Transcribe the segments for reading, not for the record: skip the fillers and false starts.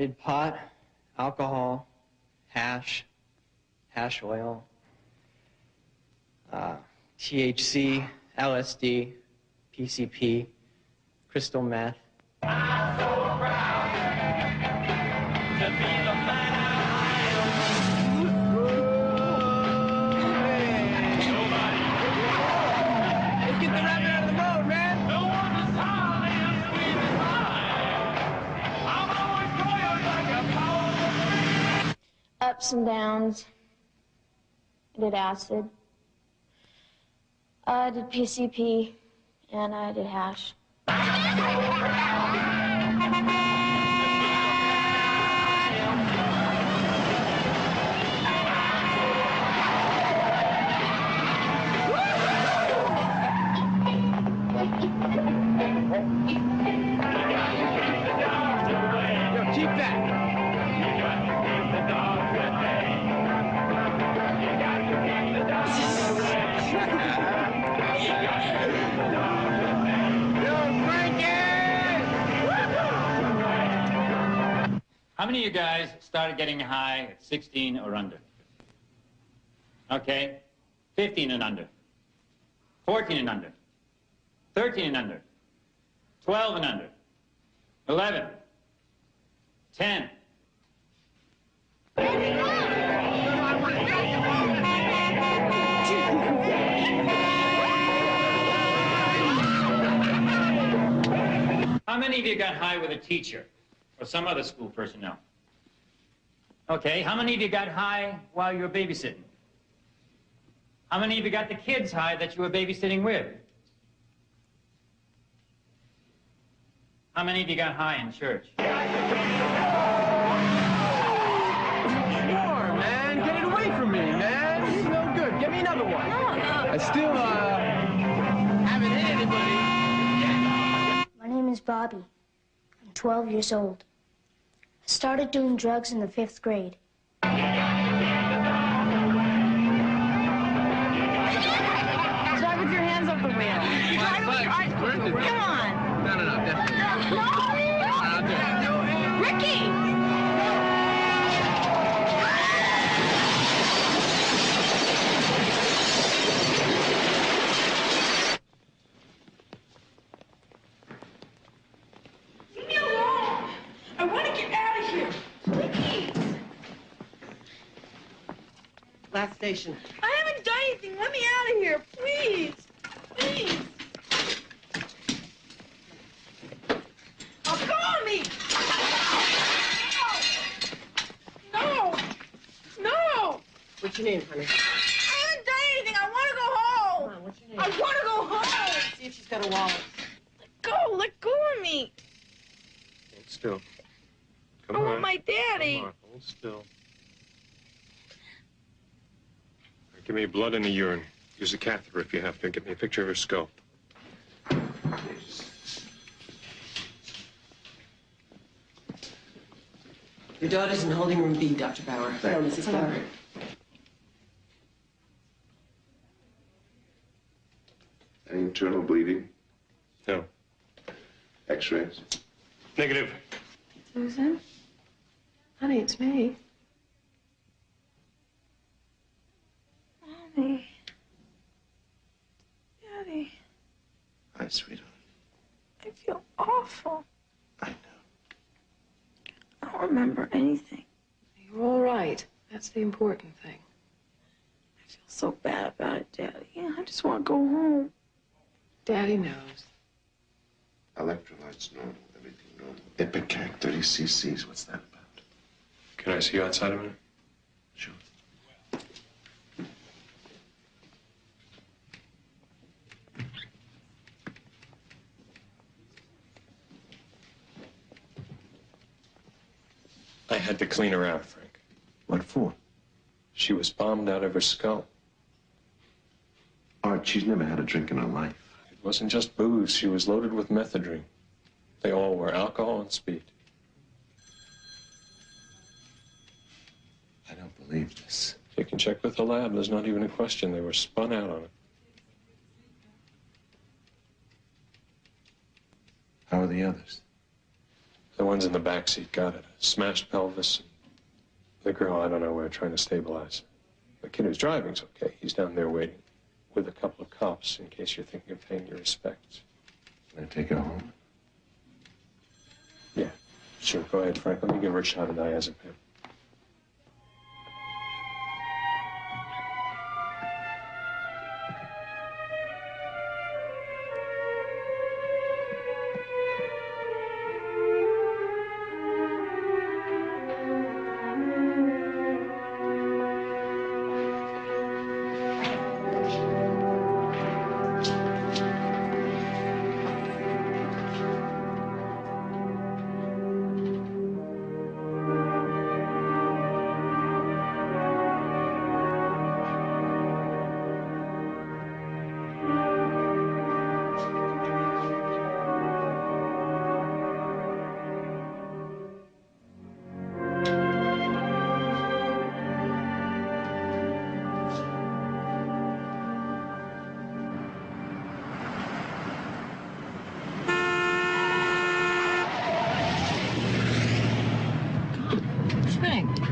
did pot, alcohol, hash oil, THC, LSD, PCP, crystal meth. I'm so proud to be the man I am. Let's get the rabbit out of the road, man. No one is high as sweet as mine. I'm always going like a powerful. Ups and downs. I did acid. I did PCP, and I did hash. Keep that. How many of you guys started getting high at 16 or under? Okay. 15 and under. 14 and under. 13 and under. 12 and under. 11. 10. How many of you got high with a teacher or some other school personnel? Okay, how many of you got high while you were babysitting? How many of you got the kids high that you were babysitting with? How many of you got high in church? More, man. Get it away from me, man. This is no good. Get me another one. I still, haven't hit anybody. My name is Bobby. I'm 12 years old. I started doing drugs in the 5th grade. Drive with your hands off the wheel. Drive with your eyes off the wheel. Come on. No, definitely. I'll do it. Ricky! Leave me alone. I want to get out of here. Please. Last station. I haven't done anything. Let me out of here. Please. Please. Oh, come on me. No. No. What's your name, honey? I haven't done anything. I want to go home. Come on, what's your name? I want to go home. See if she's got a wallet. Let go of me. Hold still. Come I on. want my daddy. Come on, hold still. Now, give me blood in the urine. Use a catheter if you have to. Get me a picture of her skull. Your daughter's in holding room B, Dr. Bauer. Hello, Mrs. Bauer. Any internal bleeding? No. X-rays? Negative. Susan? Honey, it's me. Mommy. Daddy. Hi, sweetheart. I feel awful. I know. I don't remember anything. You're all right. That's the important thing. I feel so bad about it, Daddy. I just want to go home. Daddy knows. Electrolytes normal, everything normal. Ipecac, 30 cc's. What's that about? Can I see you outside a minute? Sure. I had to clean her out, Frank. What for? She was bombed out of her skull. Art, she's never had a drink in her life. It wasn't just booze. She was loaded with methadone. They all were alcohol and speed. I don't believe this. You can check with the lab. There's not even a question. They were spun out on it. How are the others? The ones in the back seat got it. Smashed pelvis. The girl, I don't know where, trying to stabilize. The kid who's driving's okay. He's down there waiting with a couple of cops in case you're thinking of paying your respects. Can I take her home? Yeah, sure. Go ahead, Frank. Let me give her a shot of diazepam.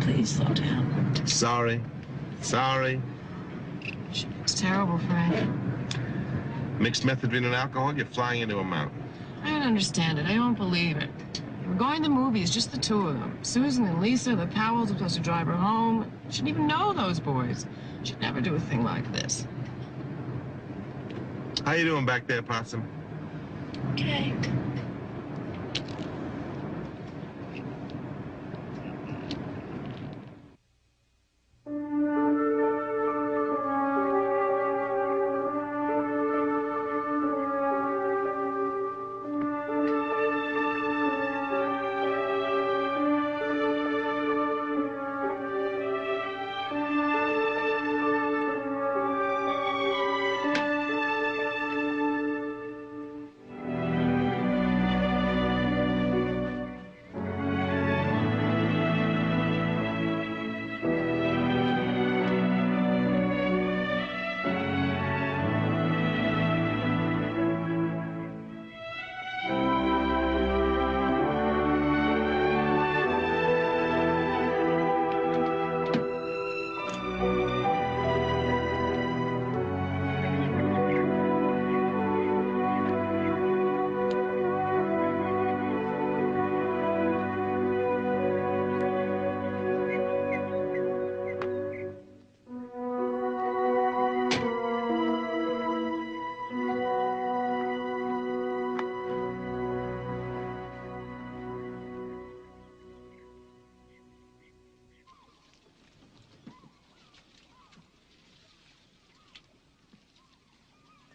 Please slow down. Sorry. Sorry. It's terrible, Frank. Mixed methadone and alcohol, you're flying into a mountain. I don't understand it. I don't believe it. We're going to the movies, just the two of them. Susan and Lisa, the Powells are supposed to drive her home. She didn't even know those boys. She'd never do a thing like this. How you doing back there, Possum? Okay.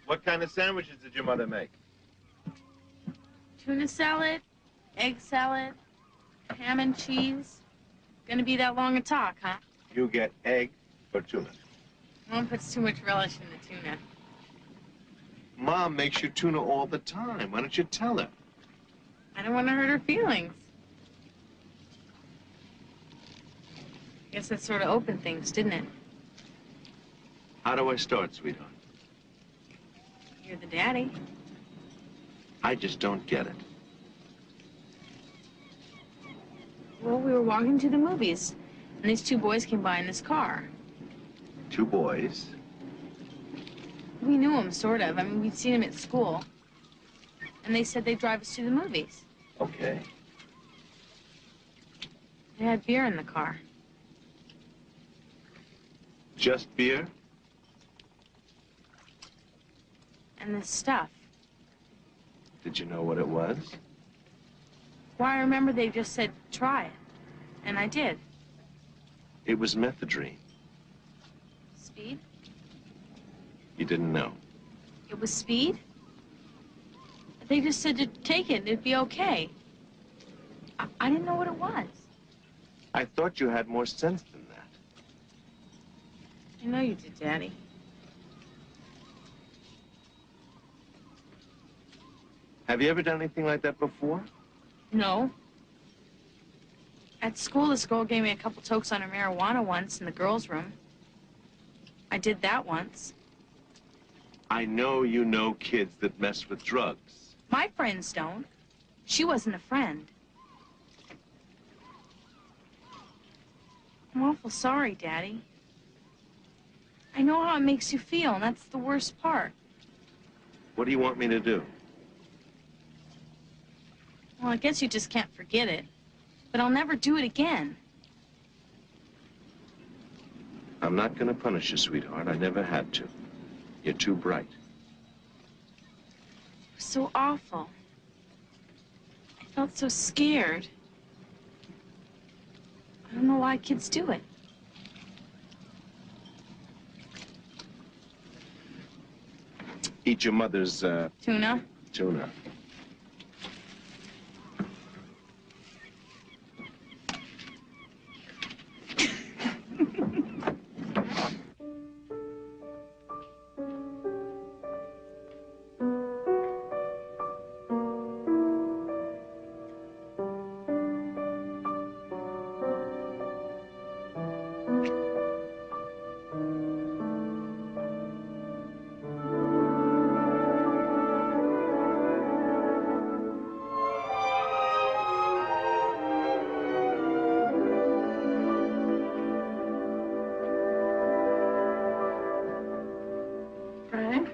What kind of sandwiches did your mother make? Tuna salad, egg salad, ham and cheese. Gonna be that long a talk, huh? You get egg or tuna. Mom puts too much relish in the tuna. Mom makes you tuna all the time. Why don't you tell her? I don't want to hurt her feelings. Guess that sort of opened things, didn't it? How do I start, sweetheart? You're the daddy. I just don't get it. Well, we were walking to the movies, and these two boys came by in this car. Two boys. We knew them, sort of. I mean, we'd seen them at school. And they said they'd drive us to the movies. Okay. They had beer in the car. Just beer? And this stuff. Did you know what it was? Well, I remember they just said, try it. And I did. It was methadone. Speed? You didn't know. It was speed? They just said to take it and it'd be okay. I didn't know what it was. I thought you had more sense than that. I know you did, Daddy. Have you ever done anything like that before? No. At school, this girl gave me a couple tokes on her marijuana once in the girls' room. I did that once. I know you know kids that mess with drugs. My friends don't. She wasn't a friend. awful sorry, Daddy. I know how it makes you feel, and that's the worst part. What do you want me to do? Well, I guess you just can't forget it. But I'll never do it again. I'm not going to punish you, sweetheart. I never had to. You're too bright. It was so awful. I felt so scared. I don't know why kids do it. Eat your mother's, Tuna? tuna. Frank,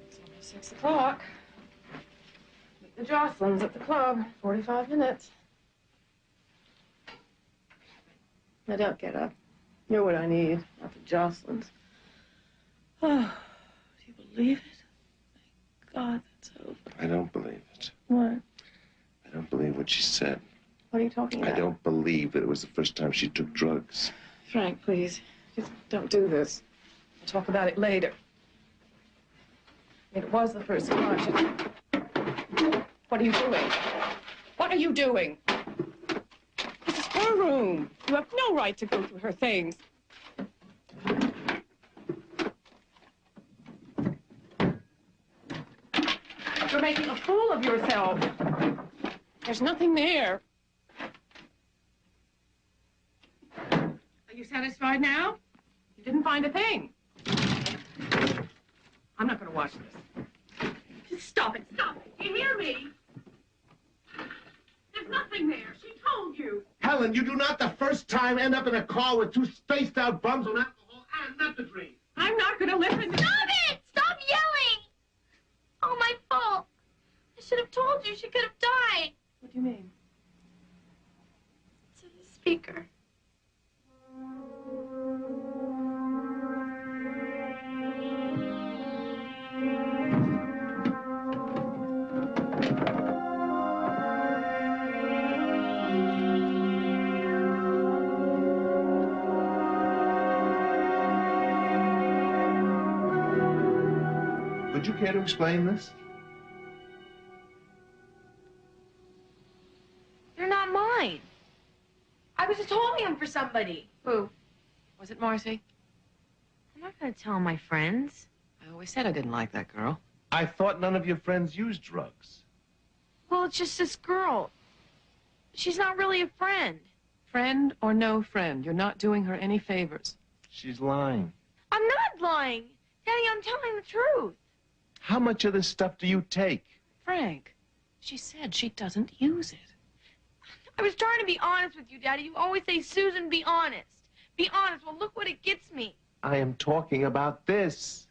it's almost 6 o'clock. Meet the Jocelyn's at the club. 45 minutes. Now don't get up. You're what I need, not the Jocelyn's. Oh, do you believe it? Thank God that's over. I don't believe it. What? I don't believe what she said. What are you talking about? I don't believe that it was the first time she took drugs. Frank, please. Just don't do this. We'll talk about it later. It was the first time. What are you doing? What are you doing? This is her room. You have no right to go through her things. You're making a fool of yourself. There's nothing there. Are you satisfied now? You didn't find a thing. I'm not going to watch this. Just stop it. Stop it. You hear me? There's nothing there. She told you. Helen, you do not the first time end up in a car with two spaced-out bums on alcohol and methadone. I'm not going to listen. Stop it! Stop yelling! All my fault. I should have told you she could have died. What do you mean? To the speaker. Would you care to explain this? They're not mine. I was just holding them for somebody. Who? Was it Marcy? I'm not going to tell my friends. I always said I didn't like that girl. I thought none of your friends used drugs. Well, it's just this girl. She's not really a friend. Friend or no friend, you're not doing her any favors. She's lying. I'm not lying. Daddy, I'm telling the truth. How much of this stuff do you take? Frank, she said she doesn't use it. I was trying to be honest with you, Daddy. You always say, Susan, be honest. Be honest. Well, look what it gets me. I am talking about this.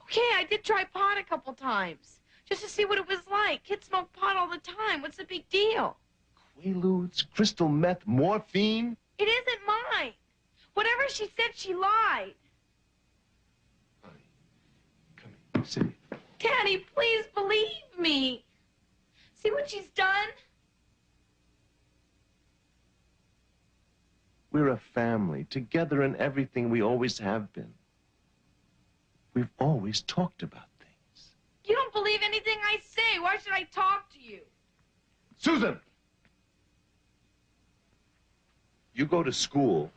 Okay, I did try pot a couple times. Just to see what it was like. Kids smoke pot all the time. What's the big deal? Quaaludes, crystal meth, morphine. It isn't mine. Whatever she said, she lied. Come here, sit here. Daddy, please believe me. See what she's done? We're a family, together in everything we always have been. We've always talked about things. You don't believe anything I say. Why should I talk to you? Susan! You go to school.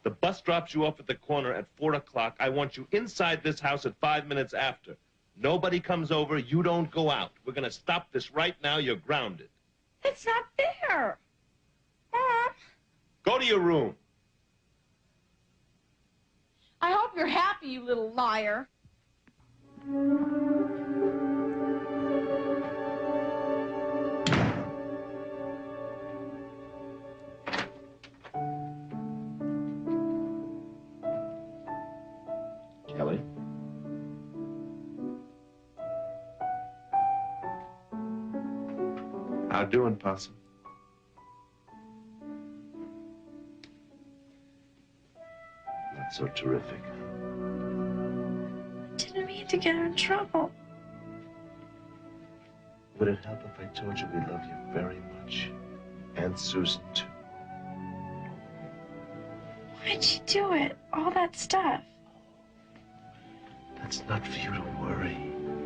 The bus drops you off at the corner at 4 o'clock. I want you inside this house at 5 minutes after. Nobody comes over. You don't go out. We're going to stop this right now. You're grounded. That's not fair. Mom. Go to your room. I hope you're happy, you little liar. doing, Possum? Not so terrific. Didn't mean to get her in trouble. Would it help if I told you we love you very much? And Susan, too. Why'd she do it? All that stuff. That's not for you to worry.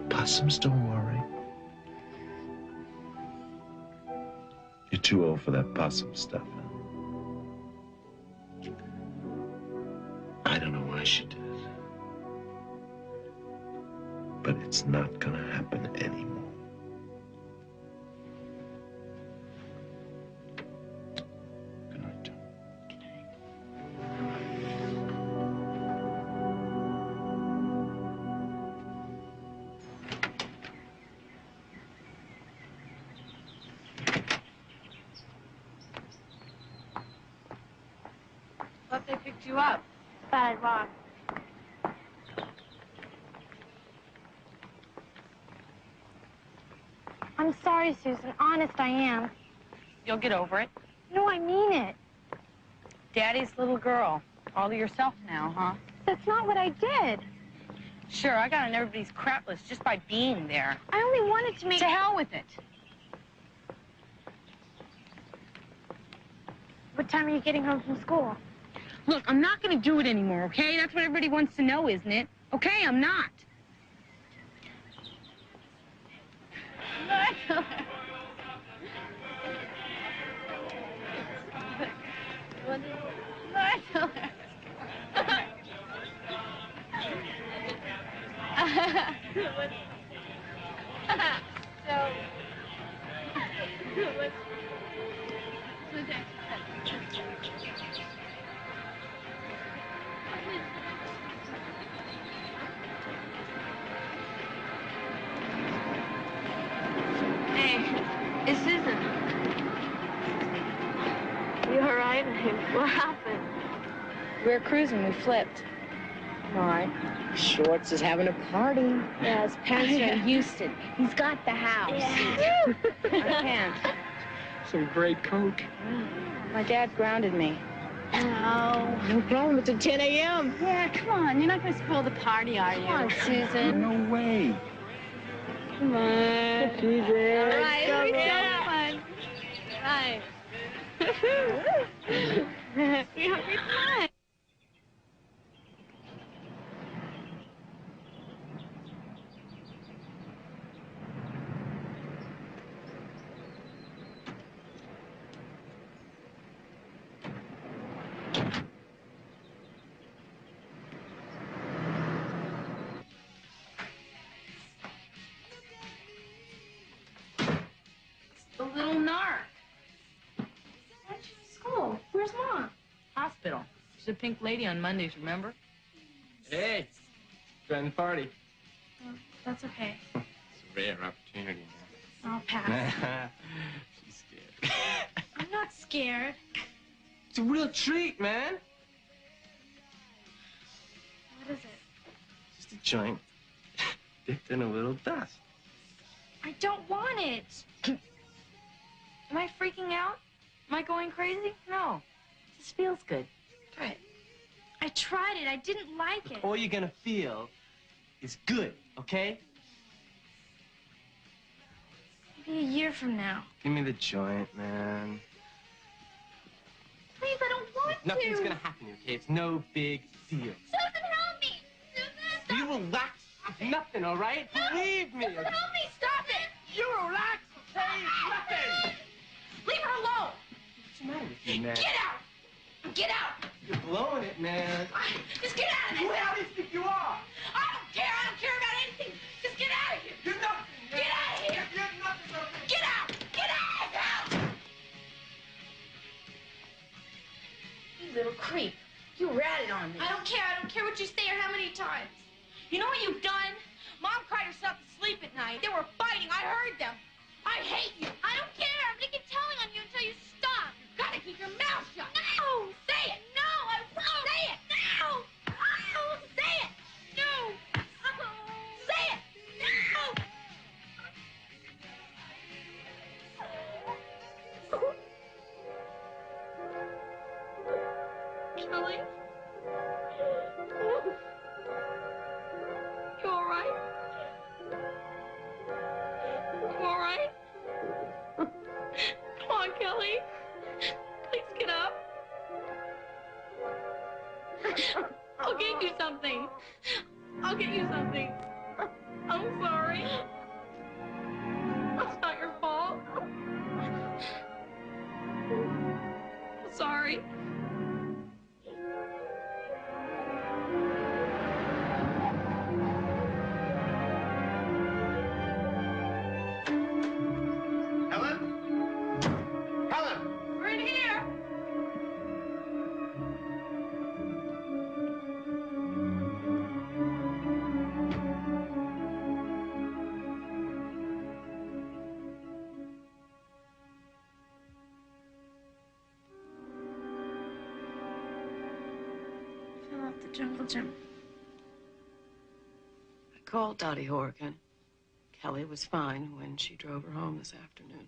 Possums don't worry. You're too old for that possum stuff, huh? I don't know why she did it. But it's not gonna happen anymore. Good night, Tom. Thought they picked you up. Thought I'd walk. I'm sorry, Susan. Honest, I am. You'll get over it. No, I mean it. Daddy's little girl. All to yourself now, huh? That's not what I did. Sure, I got on everybody's crap list just by being there. I only wanted to make... To hell with it. What time are you getting home from school? Look, I'm not going to do it anymore, okay? That's what everybody wants to know, isn't it? Okay, I'm not. Hey, it's Susan. You all right? What happened? We were cruising, we flipped. Why? Schwartz is having a party. Yeah, his parents are in Houston. He's got the house. Yeah. I can't. Some great coke. My dad grounded me. No. No problem. It's at 10 a.m. Yeah, come on. You're not going to spoil the party, are you? Come on, Susan. No way. Come on. Susan. All right, it'll be so fun. Right. We have good time. The little narc. Why'd you to school? Where's Mom? Hospital. She's a pink lady on Mondays, remember? Hey, join the party. Oh, that's okay. It's a rare opportunity, I'll pass. man. She's scared. I'm not scared. It's a real treat, man. What is it? Just a joint dipped in a little dust. I don't want it. Am I freaking out? Am I going crazy? No. It just feels good. Try it. I tried it. I didn't like it. All you're gonna feel is good, okay? Maybe a year from now. Give me the joint, man. Please, I don't want Nothing's to. gonna happen, okay? It's no big deal. Susan, help me. Susan, You relax. It's nothing, all right? Believe me. Susan, help me. Stop it. You relax, okay? It's nothing. Leave her alone! What's the matter with you, man? Get out! Get out! You're blowing it, man. Just get out of Who this! the hell do you think you are? I don't care! I don't care about anything! Just get out of here! You're nothing, man. Get out of here! You're nothing, okay? Get out! Get out! You little creep. You ratted on me. I don't care. I don't care what you say or how many times. You know what you've done? Mom cried herself to sleep at night. They were fighting. I heard them. I hate you. I don't care. I'm gonna keep telling on you until you stop. You've got to keep your mouth shut. No! Say it. No, I won't. Say it. No! Oh, Say it. no! Say it. No! Kelly? You all right? You all right? Come on, Kelly. Please get up. I'll get you something. I'll get you something. I'm sorry. It's not your fault. I'm sorry. Helen? Helen! We're in here. Fill up the jungle gym. I called Dottie Horgan. Kelly was fine when she drove her home this afternoon.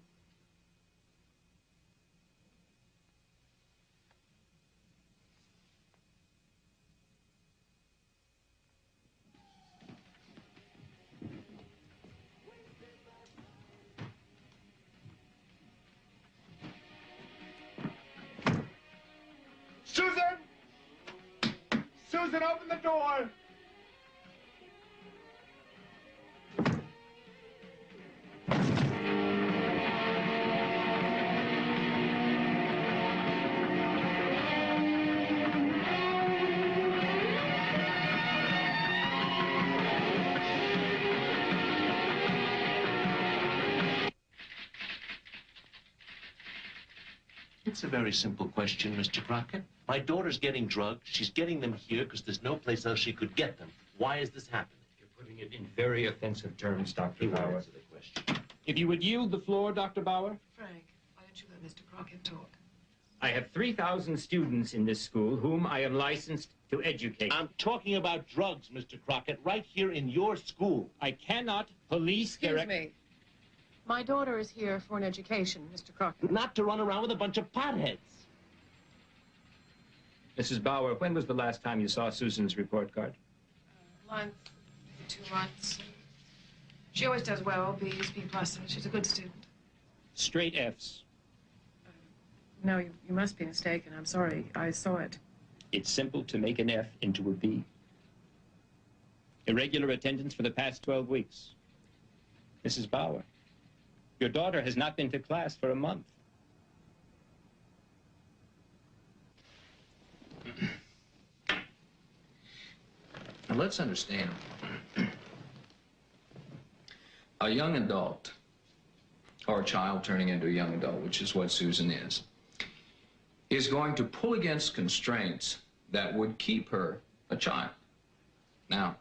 Susan! Susan, open the door! It's a very simple question, Mr. Crockett. My daughter's getting drugs. She's getting them here because there's no place else she could get them. Why is this happening? You're putting it in very offensive terms, Dr. Bauer. Answer the question. If you would yield the floor, Dr. Bauer. Frank, why don't you let Mr. Crockett talk? I have 3,000 students in this school whom I am licensed to educate. I'm talking about drugs, Mr. Crockett, right here in your school. I cannot police Excuse me. My daughter is here for an education, Mr. Crockett. Not to run around with a bunch of potheads. Mrs. Bauer, when was the last time you saw Susan's report card? Month, 2 months. She always does well, B's, B pluses. She's a good student. Straight F's. No, you must be mistaken. I'm sorry. I saw it. It's simple to make an F into a B. Irregular attendance for the past 12 weeks. Mrs. Bauer, your daughter has not been to class for a month. Now, let's understand. A young adult, or a child turning into a young adult, which is what Susan is going to pull against constraints that would keep her a child. Now,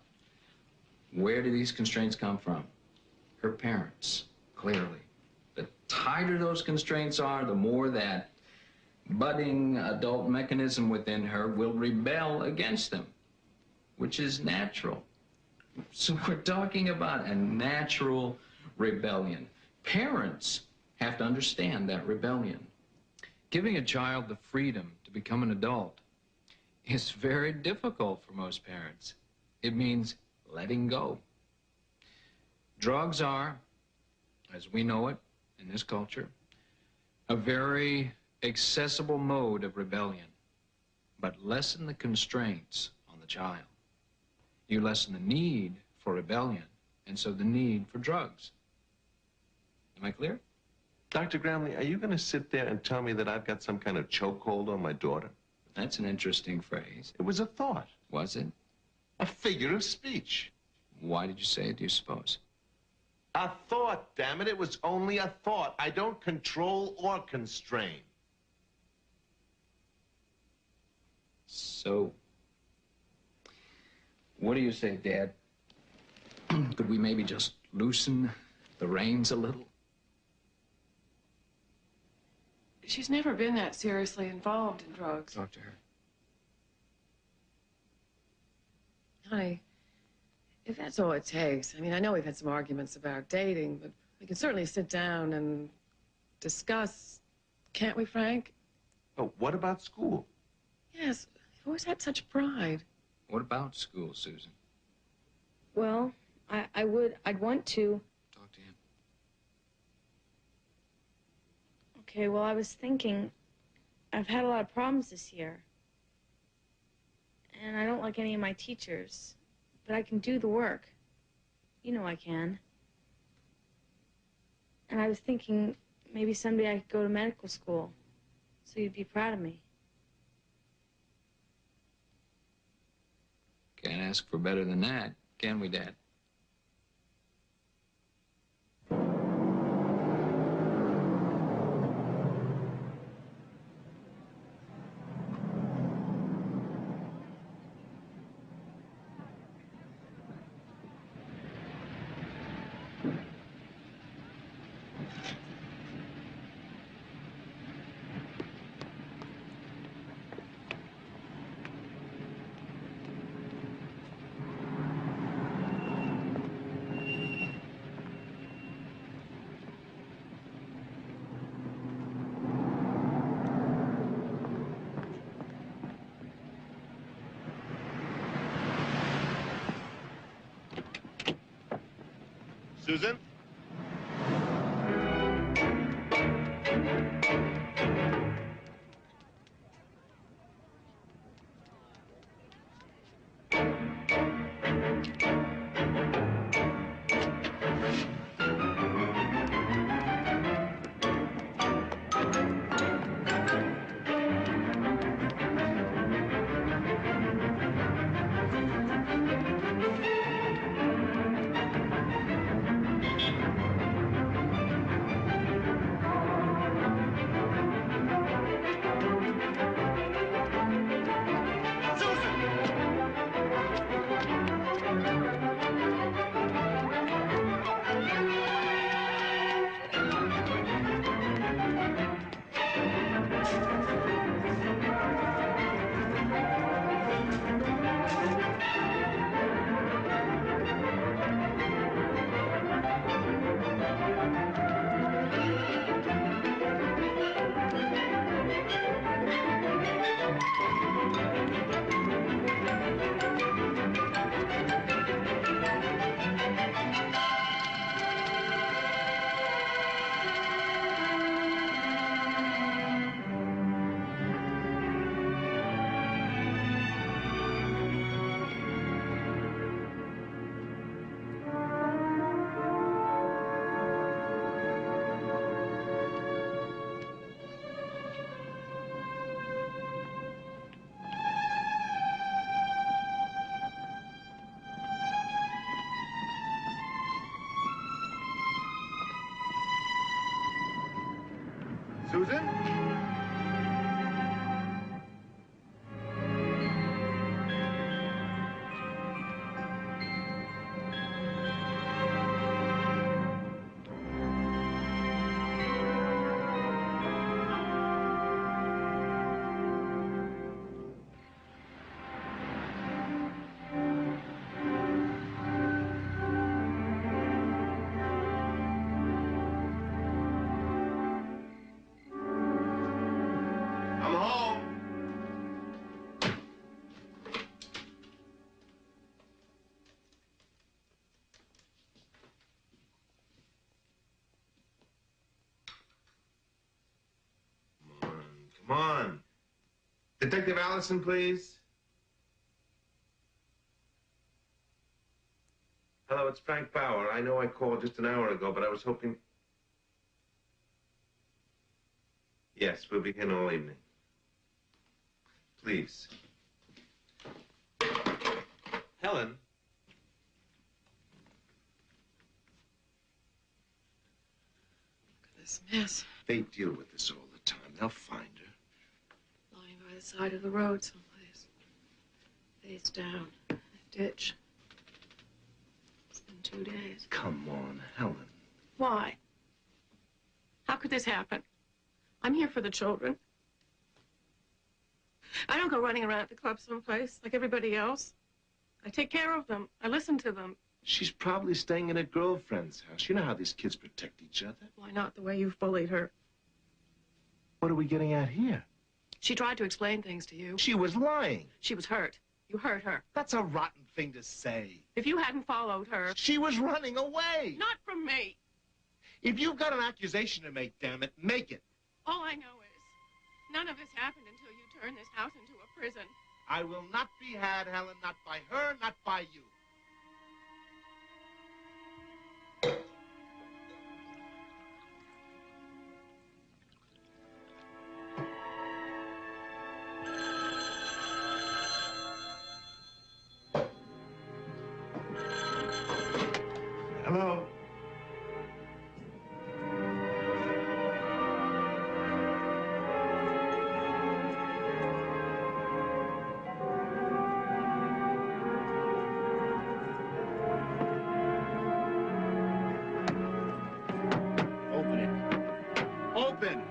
where do these constraints come from? Her parents, clearly. The tighter those constraints are, the more that budding adult mechanism within her will rebel against them, which is natural. So we're talking about a natural rebellion. Parents have to understand that rebellion. Giving a child the freedom to become an adult is very difficult for most parents. It means letting go. Drugs are, as we know it in this culture, a very accessible mode of rebellion, but lessen the constraints on the child. You lessen the need for rebellion, and so the need for drugs. Am I clear? Dr. Gramley, are you going to sit there and tell me that I've got some kind of chokehold on my daughter? That's an interesting phrase. It was a thought. Was it? A figure of speech. Why did you say it, do you suppose? A thought, damn it. It was only a thought. I don't control or constrain. So, what do you say, Dad? Could we maybe just loosen the reins a little? She's never been that seriously involved in drugs. Talk to her. Honey, if that's all it takes, I mean, I know we've had some arguments about dating, but we can certainly sit down and discuss Can't we, Frank? Oh, what about school? Yes, you've always had such pride. What about school, Susan? Well, I'd want to. Talk to him. Okay, well, I was thinking, I've had a lot of problems this year. And I don't like any of my teachers. But I can do the work. You know I can. And I was thinking maybe someday I could go to medical school. So you'd be proud of me. Can't ask for better than that, can we, Dad? Susan? Susan? I'm home. Come on. Detective Allison, please. Hello, it's Frank Bauer. I know I called just an hour ago, but I was hoping... Yes, we'll be in all evening. Please. Helen. Look at this mess. They deal with this all the time. They'll find her. Lying by the side of the road someplace. Face down. A ditch. It's been 2 days. Come on, Helen. Why? How could this happen? I'm here for the children. I don't go running around at the club someplace like everybody else. I take care of them. I listen to them. She's probably staying in her girlfriend's house. You know how these kids protect each other. Why not the way you've bullied her? What are we getting at here? She tried to explain things to you. She was lying. She was hurt. You hurt her. That's a rotten thing to say. If you hadn't followed her... She was running away. Not from me. If you've got an accusation to make, damn it, make it. All I know is none of this happened until you turned this house into a prison. I will not be had, Helen, not by her, not by you. Hello? Open it. Open!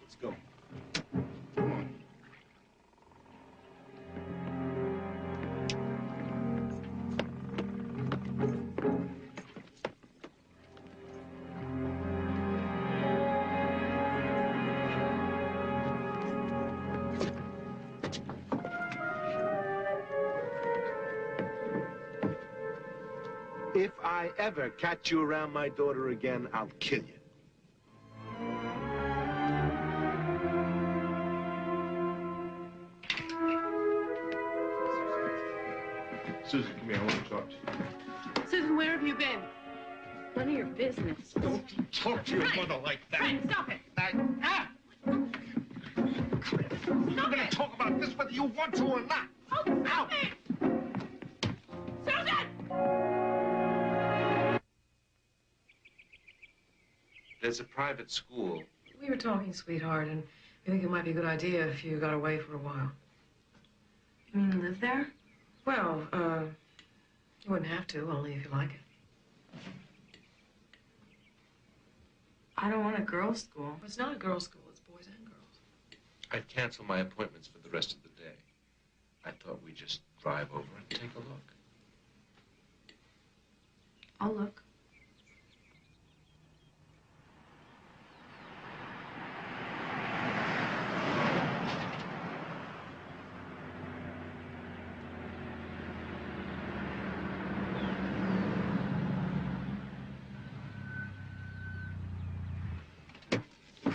Let's go. Come on. If I ever catch you around my daughter again, I'll kill you. Susan, come here. I want to talk to you. Susan, where have you been? None of your business. Don't you talk to your mother like that. Fred, stop it. We're going to talk about this whether you want to or not. Oh, stop it! Susan! There's a private school. We were talking, sweetheart, and we think it might be a good idea if you got away for a while. You mean live there? Well, you wouldn't have to, only if you like it. I don't want a girls' school. It's not a girls' school, it's boys and girls. I'd cancel my appointments for the rest of the day. I thought we'd just drive over and take a look. I'll look.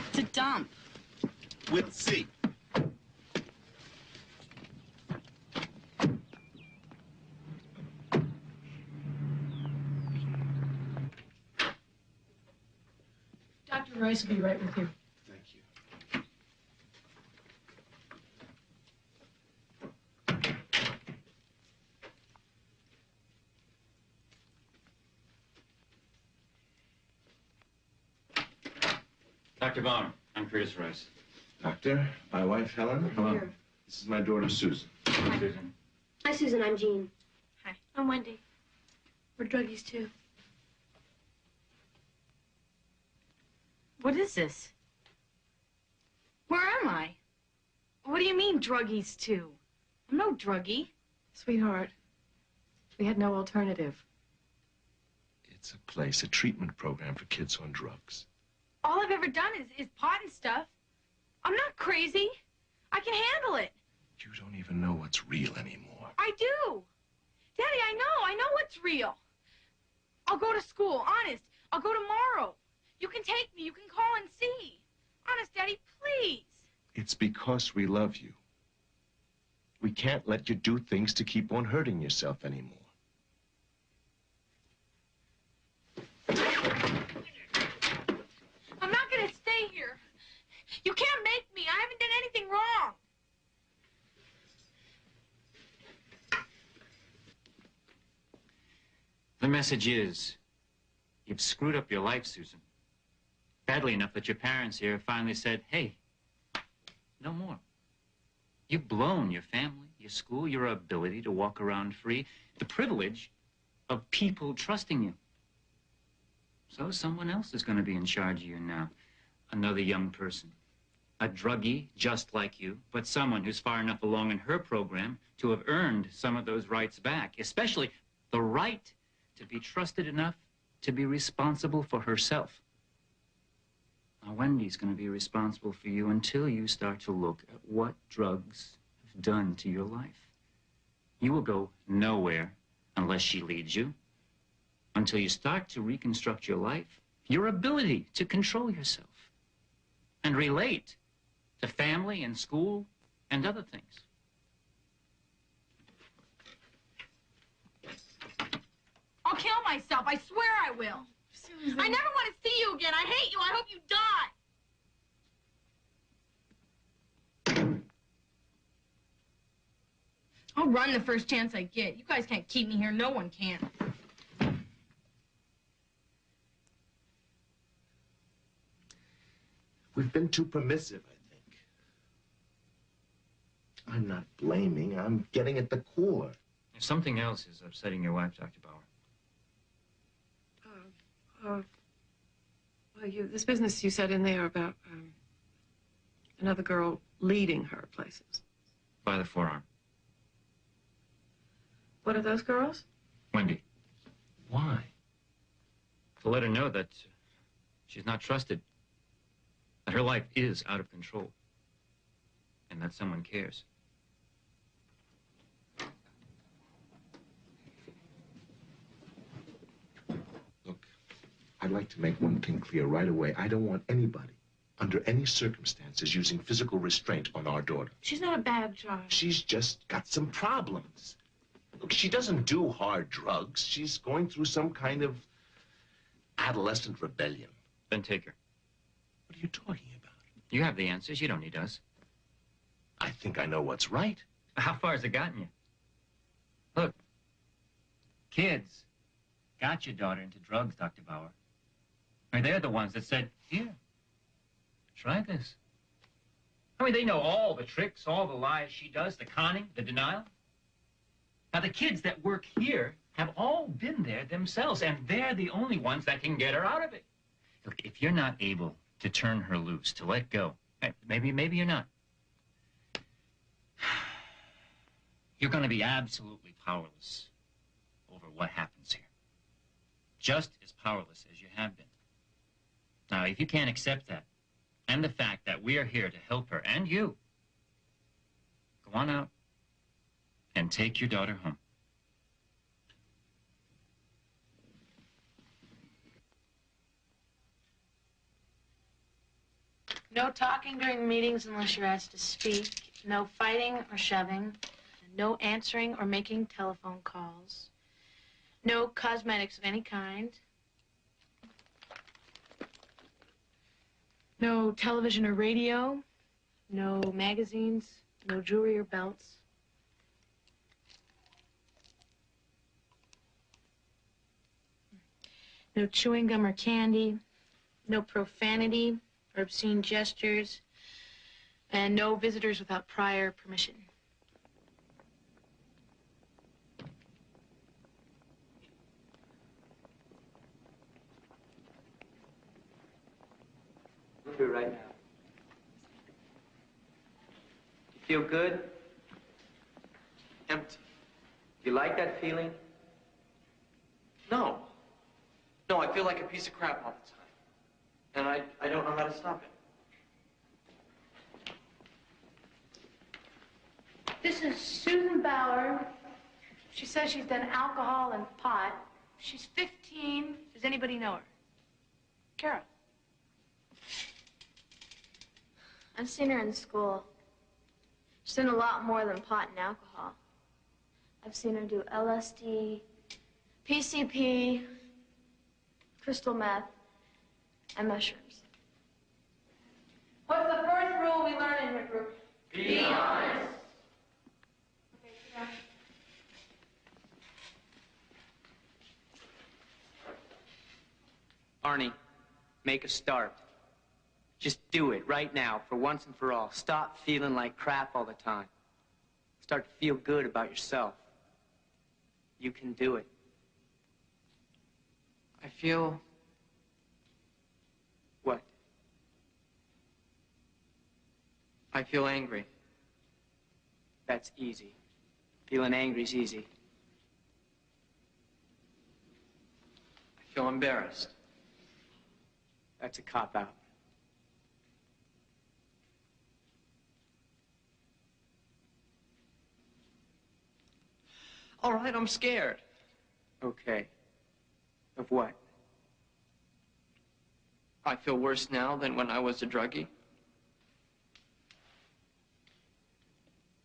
It's a dump. We'll see. Dr. Rice will be right with you. Thank you. Dr. Bonner, I'm Curtis Rice. Doctor, my wife, Helen. Hello. Here. This is my daughter, Susan. Hi, Susan. Hi, Susan. I'm Jean. Hi, I'm Wendy. We're druggies, too. What is this? Where am I? What do you mean, druggies, too? I'm no druggie. Sweetheart, we had no alternative. It's a place, a treatment program for kids on drugs. All I've ever done is pot and stuff. I'm not crazy. I can handle it. You don't even know what's real anymore. I do. Daddy, I know what's real. I'll go to school, honest. I'll go tomorrow. You can take me. You can call and see. Honest, Daddy, please. It's because we love you. We can't let you do things to keep on hurting yourself anymore. I'm not gonna stay here. You can't make me. I haven't done anything wrong. The message is, you've screwed up your life, Susan. Badly enough that your parents here finally said, hey, no more. You've blown your family, your school, your ability to walk around free, the privilege of people trusting you. So someone else is going to be in charge of you now. Another young person. A druggie just like you, but someone who's far enough along in her program to have earned some of those rights back, especially the right to be trusted enough to be responsible for herself. Now, Wendy's going to be responsible for you until you start to look at what drugs have done to your life. You will go nowhere unless she leads you, until you start to reconstruct your life, your ability to control yourself and relate to family and school and other things. I'll kill myself. I swear I will. Susan. I never want to see you again. I hate you. I hope you die. I'll run the first chance I get. You guys can't keep me here. No one can. We've been too permissive, I think. I'm not blaming. I'm getting at the core. If something else is upsetting your wife, Dr. Bauer. Well, this business you said in there about another girl leading her places. By the forearm. What are those girls? Wendy. Why? To let her know that she's not trusted, that her life is out of control, and that someone cares. Look, I'd like to make one thing clear right away. I don't want anybody, under any circumstances, using physical restraint on our daughter. She's not a bad child. She's just got some problems. Look, she doesn't do hard drugs. She's going through some kind of adolescent rebellion. Then take her. What are you talking about? You have the answers. You don't need us. I think I know what's right. How far has it gotten you? Look, kids got your daughter into drugs, Dr. Bauer. I mean, they're the ones that said, here, try this. I mean, they know all the tricks, all the lies she does, the conning, the denial. Now, the kids that work here have all been there themselves, and they're the only ones that can get her out of it. Look, if you're not able to turn her loose, to let go, maybe you're not. You're going to be absolutely powerless over what happens here. Just as powerless as you have been. Now, if you can't accept that, and the fact that we are here to help her and you, go on out and take your daughter home. No talking during meetings unless you're asked to speak. No fighting or shoving. No answering or making telephone calls. No cosmetics of any kind. No television or radio. No magazines. No jewelry or belts. No chewing gum or candy. No profanity or obscene gestures. And no visitors without prior permission. Through right now. You feel good? Empty. You like that feeling? No. No, I feel like a piece of crap all the time. And I don't know how to stop it. This is Susan Bauer. She says she's done alcohol and pot. She's 15. Does anybody know her? Carol. I've seen her in school. She's done a lot more than pot and alcohol. I've seen her do LSD, PCP, crystal meth, and mushrooms. What's the first rule we learn in your group? Be honest. Okay, sit down. Arnie, make a start. Just do it right now, for once and for all. Stop feeling like crap all the time. Start to feel good about yourself. You can do it. I feel... What? I feel angry. That's easy. Feeling angry is easy. I feel embarrassed. That's a cop-out. All right, I'm scared. Okay. Of what? I feel worse now than when I was a druggie.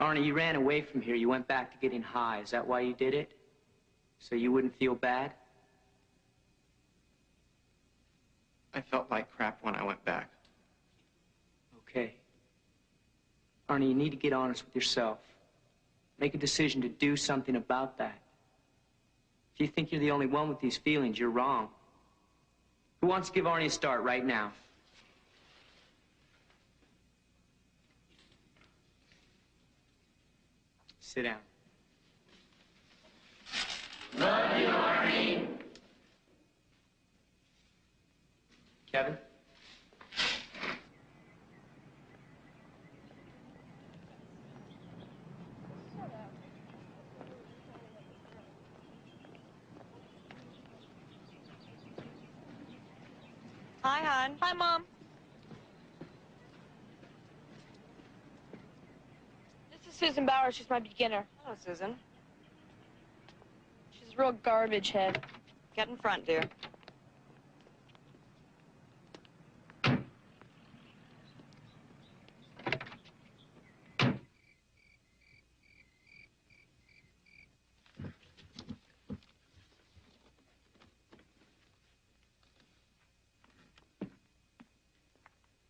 Arnie, you ran away from here. You went back to getting high. Is that why you did it? So you wouldn't feel bad? I felt like crap when I went back. Okay. Arnie, you need to get honest with yourself. Make a decision to do something about that. If you think you're the only one with these feelings, you're wrong. Who wants to give Arnie a start right now? Sit down. Love you, Arnie. Kevin? Hi, hon. Hi, Mom. This is Susan Bauer. She's my beginner. Hello, Susan. She's a real garbage head. Get in front, dear.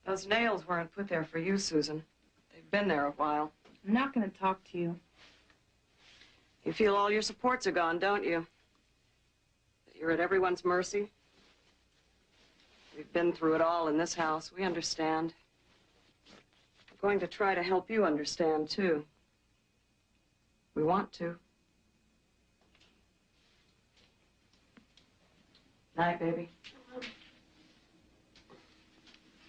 Those nails weren't put there for you, Susan. They've been there a while. I'm not going to talk to you. You feel all your supports are gone, don't you? That you're at everyone's mercy? We've been through it all in this house. We understand. We're going to try to help you understand, too. We want to. Night, baby.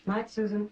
Night, Susan.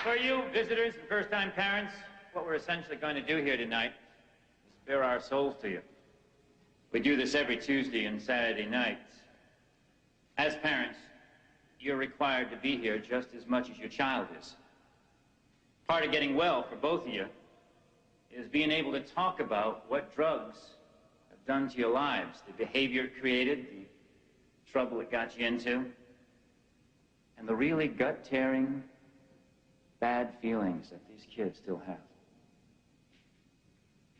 For you visitors and first-time parents, what we're essentially going to do here tonight is bare our souls to you. We do this every Tuesday and Saturday nights. As parents, you're required to be here just as much as your child is. Part of getting well for both of you is being able to talk about what drugs have done to your lives, the behavior it created, the trouble it got you into, and the really gut-tearing, bad feelings that these kids still have.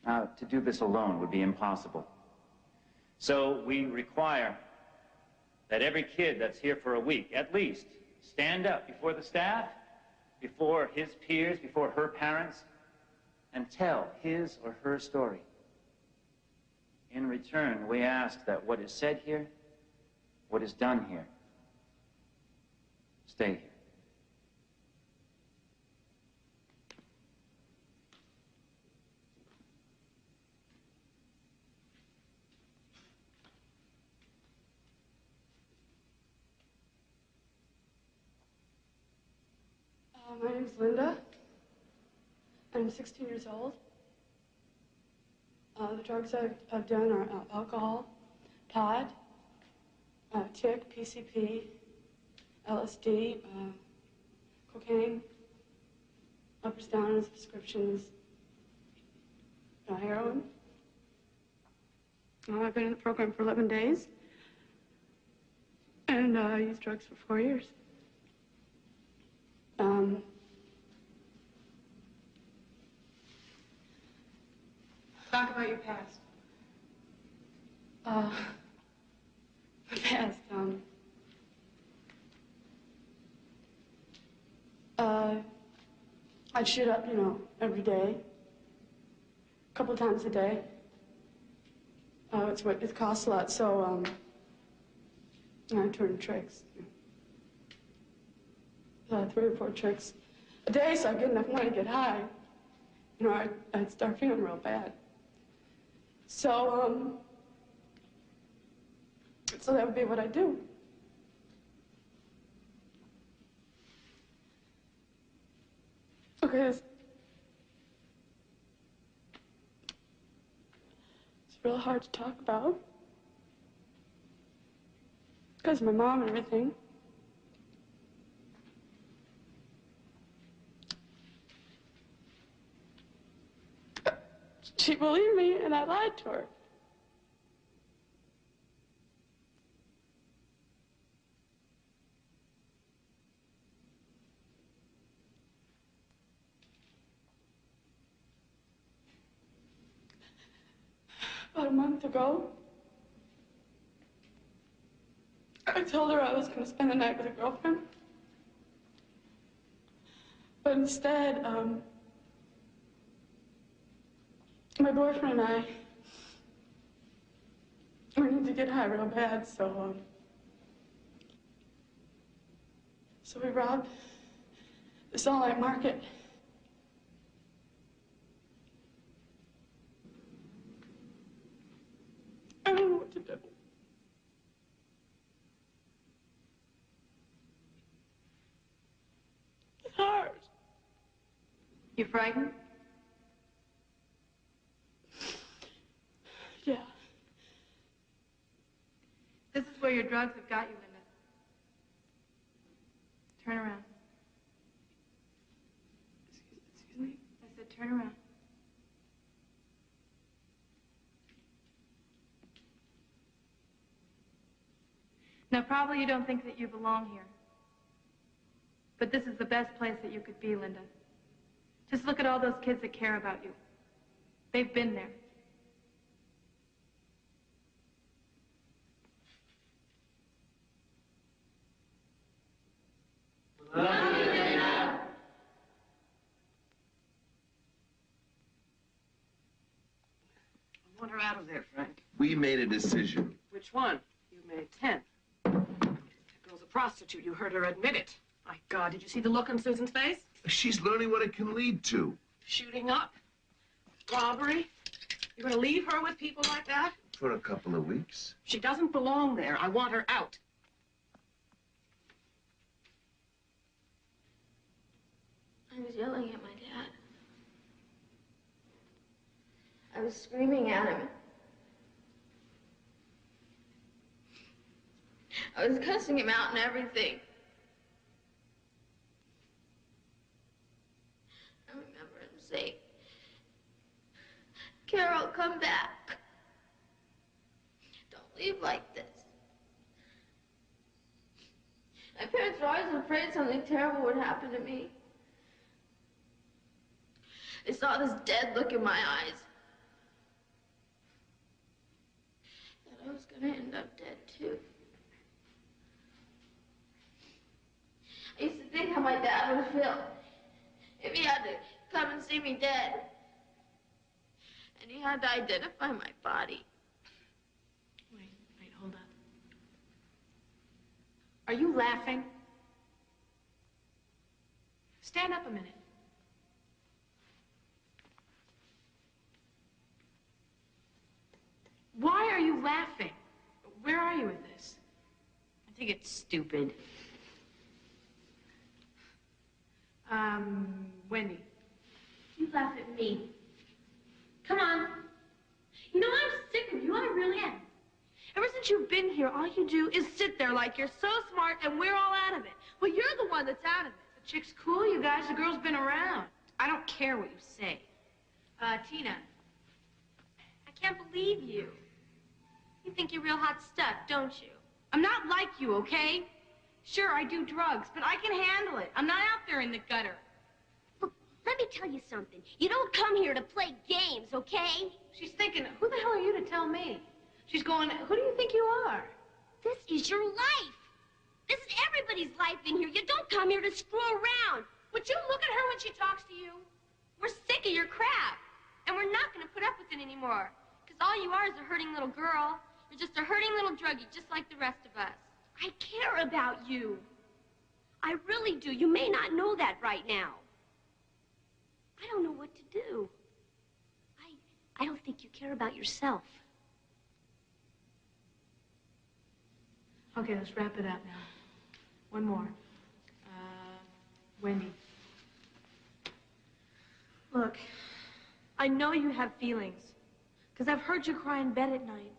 Now, to do this alone would be impossible. So we require that every kid that's here for a week, at least, stand up before the staff, before his peers, before her parents, and tell his or her story. In return, we ask that what is said here, what is done here, stay here. My name's Linda. I'm 16 years old. The drugs I've done are alcohol, pot, chick, PCP, LSD, cocaine, uppers, downers, prescriptions, heroin. I've been in the program for 11 days, and I used drugs for 4 years. Talk about your past. My past, I'd shoot up, every day, a couple times a day. It costs a lot, so, I turn tricks. 3 or 4 tricks a day, so I get enough money to get high. I'd start feeling real bad. So that would be what I do. Okay, it's real hard to talk about. Because of my mom and everything. She believed me, and I lied to her. About a month ago, I told her I was going to spend the night with a girlfriend. But instead, my boyfriend and I, we need to get high real bad, so we robbed this all-night market. I don't know what to do. It's hard. You frightened? Yeah. This is where your drugs have got you, Linda. Turn around. Excuse me? I said turn around. Now, probably you don't think that you belong here. But this is the best place that you could be, Linda. Just look at all those kids that care about you. They've been there. I want her out of there, Frank. We made a decision. Which one? You made 10. That girl's a prostitute. You heard her admit it. My God, did you see the look on Susan's face? She's learning what it can lead to. Shooting up? Robbery? You're going to leave her with people like that? For a couple of weeks. She doesn't belong there. I want her out. I was yelling at my dad. I was screaming at him. I was cussing him out and everything. I remember him saying, "Carol, come back. Don't leave like this." My parents were always afraid something terrible would happen to me. They saw this dead look in my eyes. That I was gonna end up dead too. I used to think how my dad would feel if he had to come and see me dead. And he had to identify my body. Are you laughing? Stand up a minute. Why are you laughing? Where are you with this? I think it's stupid. Wendy. You laugh at me. Come on. You know, I'm sick of you. I really am. Ever since you've been here, all you do is sit there like you're so smart and we're all out of it. Well, you're the one that's out of it. The chick's cool, you guys. The girl's been around. I don't care what you say. Tina. I can't believe you. You think you're real hot stuff, don't you? I'm not like you, okay? Sure, I do drugs, but I can handle it. I'm not out there in the gutter. Look, let me tell you something. You don't come here to play games, okay? She's thinking, who the hell are you to tell me? She's going, who do you think you are? This is your life. This is everybody's life in here. You don't come here to screw around. Would you look at her when she talks to you? We're sick of your crap, and we're not going to put up with it anymore. Because all you are is a hurting little girl. You're just a hurting little druggie, just like the rest of us. I care about you. I really do. You may not know that right now. I don't know what to do. I don't think you care about yourself. Okay, let's wrap it up now. One more. Wendy. Look, I know you have feelings, because I've heard you cry in bed at night.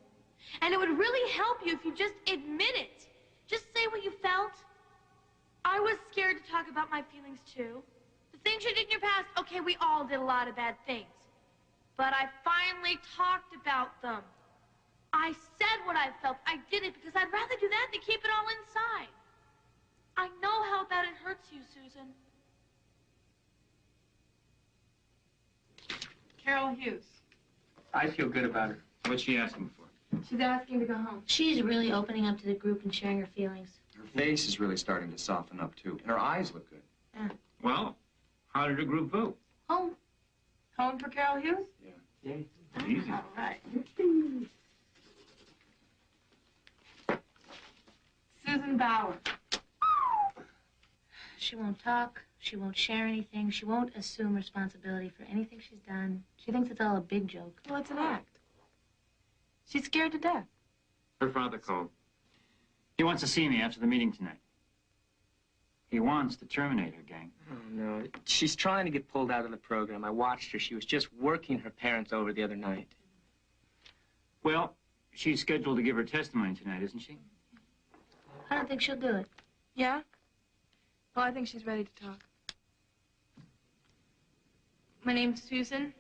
And it would really help you if you just admit it. Just say what you felt. I was scared to talk about my feelings, too. The things you did in your past, okay, we all did a lot of bad things. But I finally talked about them. I said what I felt. I did it because I'd rather do that than keep it all inside. I know how bad it hurts you, Susan. Carol Hughes. I feel good about her. What's she asking for? She's asking to go home. She's really opening up to the group and sharing her feelings. Her face is really starting to soften up, too. And her eyes look good. Yeah. Well, how did the group vote? Home. Home for Carol Hughes? Yeah. Easy. All right. Susan Bauer. She won't talk. She won't share anything. She won't assume responsibility for anything she's done. She thinks it's all a big joke. Well, it's an act. She's scared to death. Her father called. He wants to see me after the meeting tonight. He wants to terminate her, gang. Oh, no. She's trying to get pulled out of the program. I watched her. She was just working her parents over the other night. Well, she's scheduled to give her testimony tonight, isn't she? I don't think she'll do it. Yeah? Well, I think she's ready to talk. My name's Susan.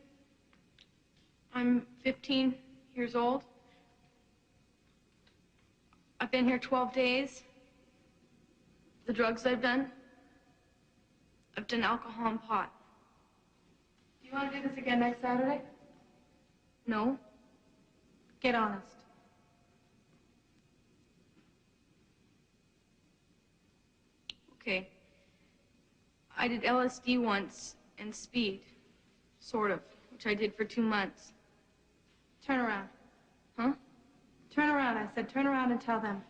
I'm 15 years old. I've been here 12 days. The drugs I've done alcohol and pot. Do you want to do this again next Saturday? No? Get honest. Okay. I did LSD once and speed. Sort of. Which I did for 2 months. Turn around. Huh? Turn around, I said. Turn around and tell them.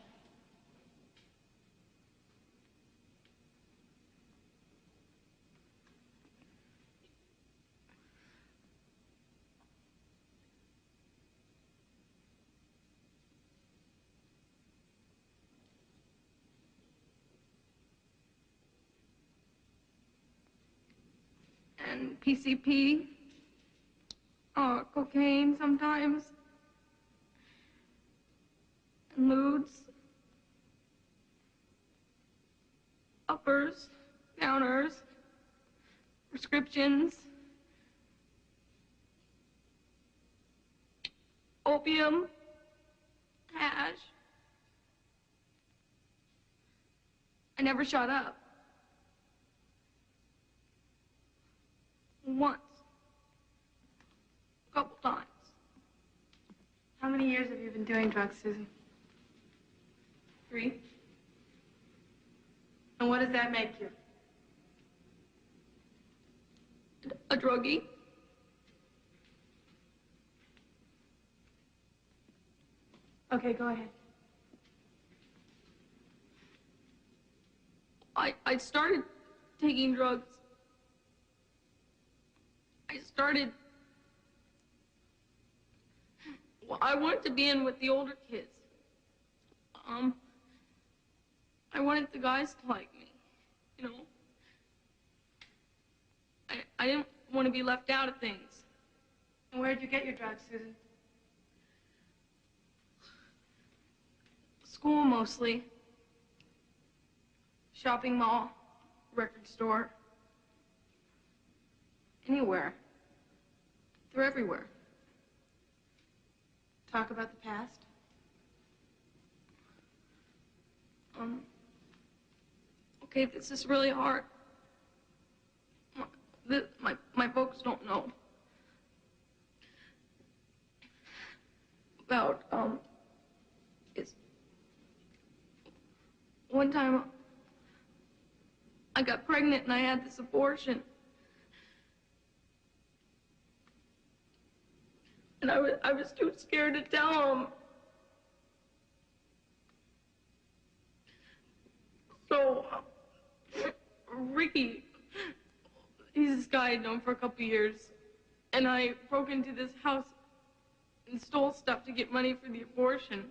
And PCP. Cocaine sometimes. And lewds. Uppers, downers, prescriptions. Opium. Hash. I never shut up. Once. A couple times. How many years have you been doing drugs, Susan? 3? And what does that make you? A druggie? Okay, go ahead. I started taking drugs. Well, I wanted to be in with the older kids. I wanted the guys to like me, you know. I didn't want to be left out of things. And where'd you get your drugs, Susan? School, mostly. Shopping mall, record store. Anywhere. They're everywhere. Talk about the past. Okay, this is really hard. My folks don't know about, it's one time I got pregnant and I had this abortion. And I was too scared to tell them. So, Ricky, he's this guy I'd known for a couple years, and I broke into this house and stole stuff to get money for the abortion.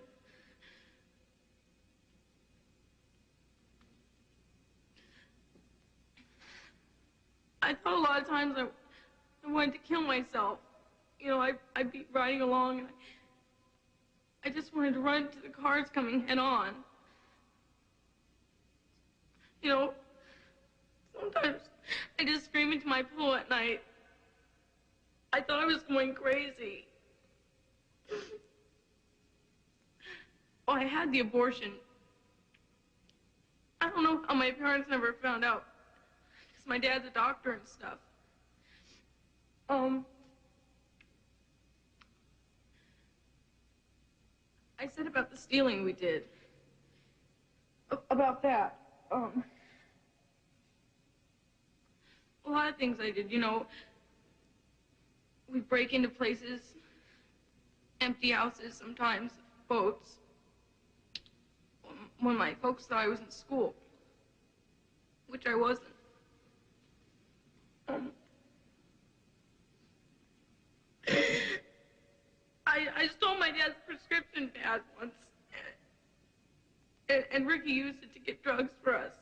I thought a lot of times I wanted to kill myself. You know, I'd be riding along, and I just wanted to run to the cars coming head on. You know, sometimes I just scream into my pillow at night. I thought I was going crazy. Well, I had the abortion. I don't know how my parents never found out, because my dad's a doctor and stuff. I said about the stealing we did. About that. A lot of things I did, you know. We break into places, empty houses sometimes, boats. When my folks thought I was in school, which I wasn't. I stole my dad's prescription pad once, and Ricky used it to get drugs for us.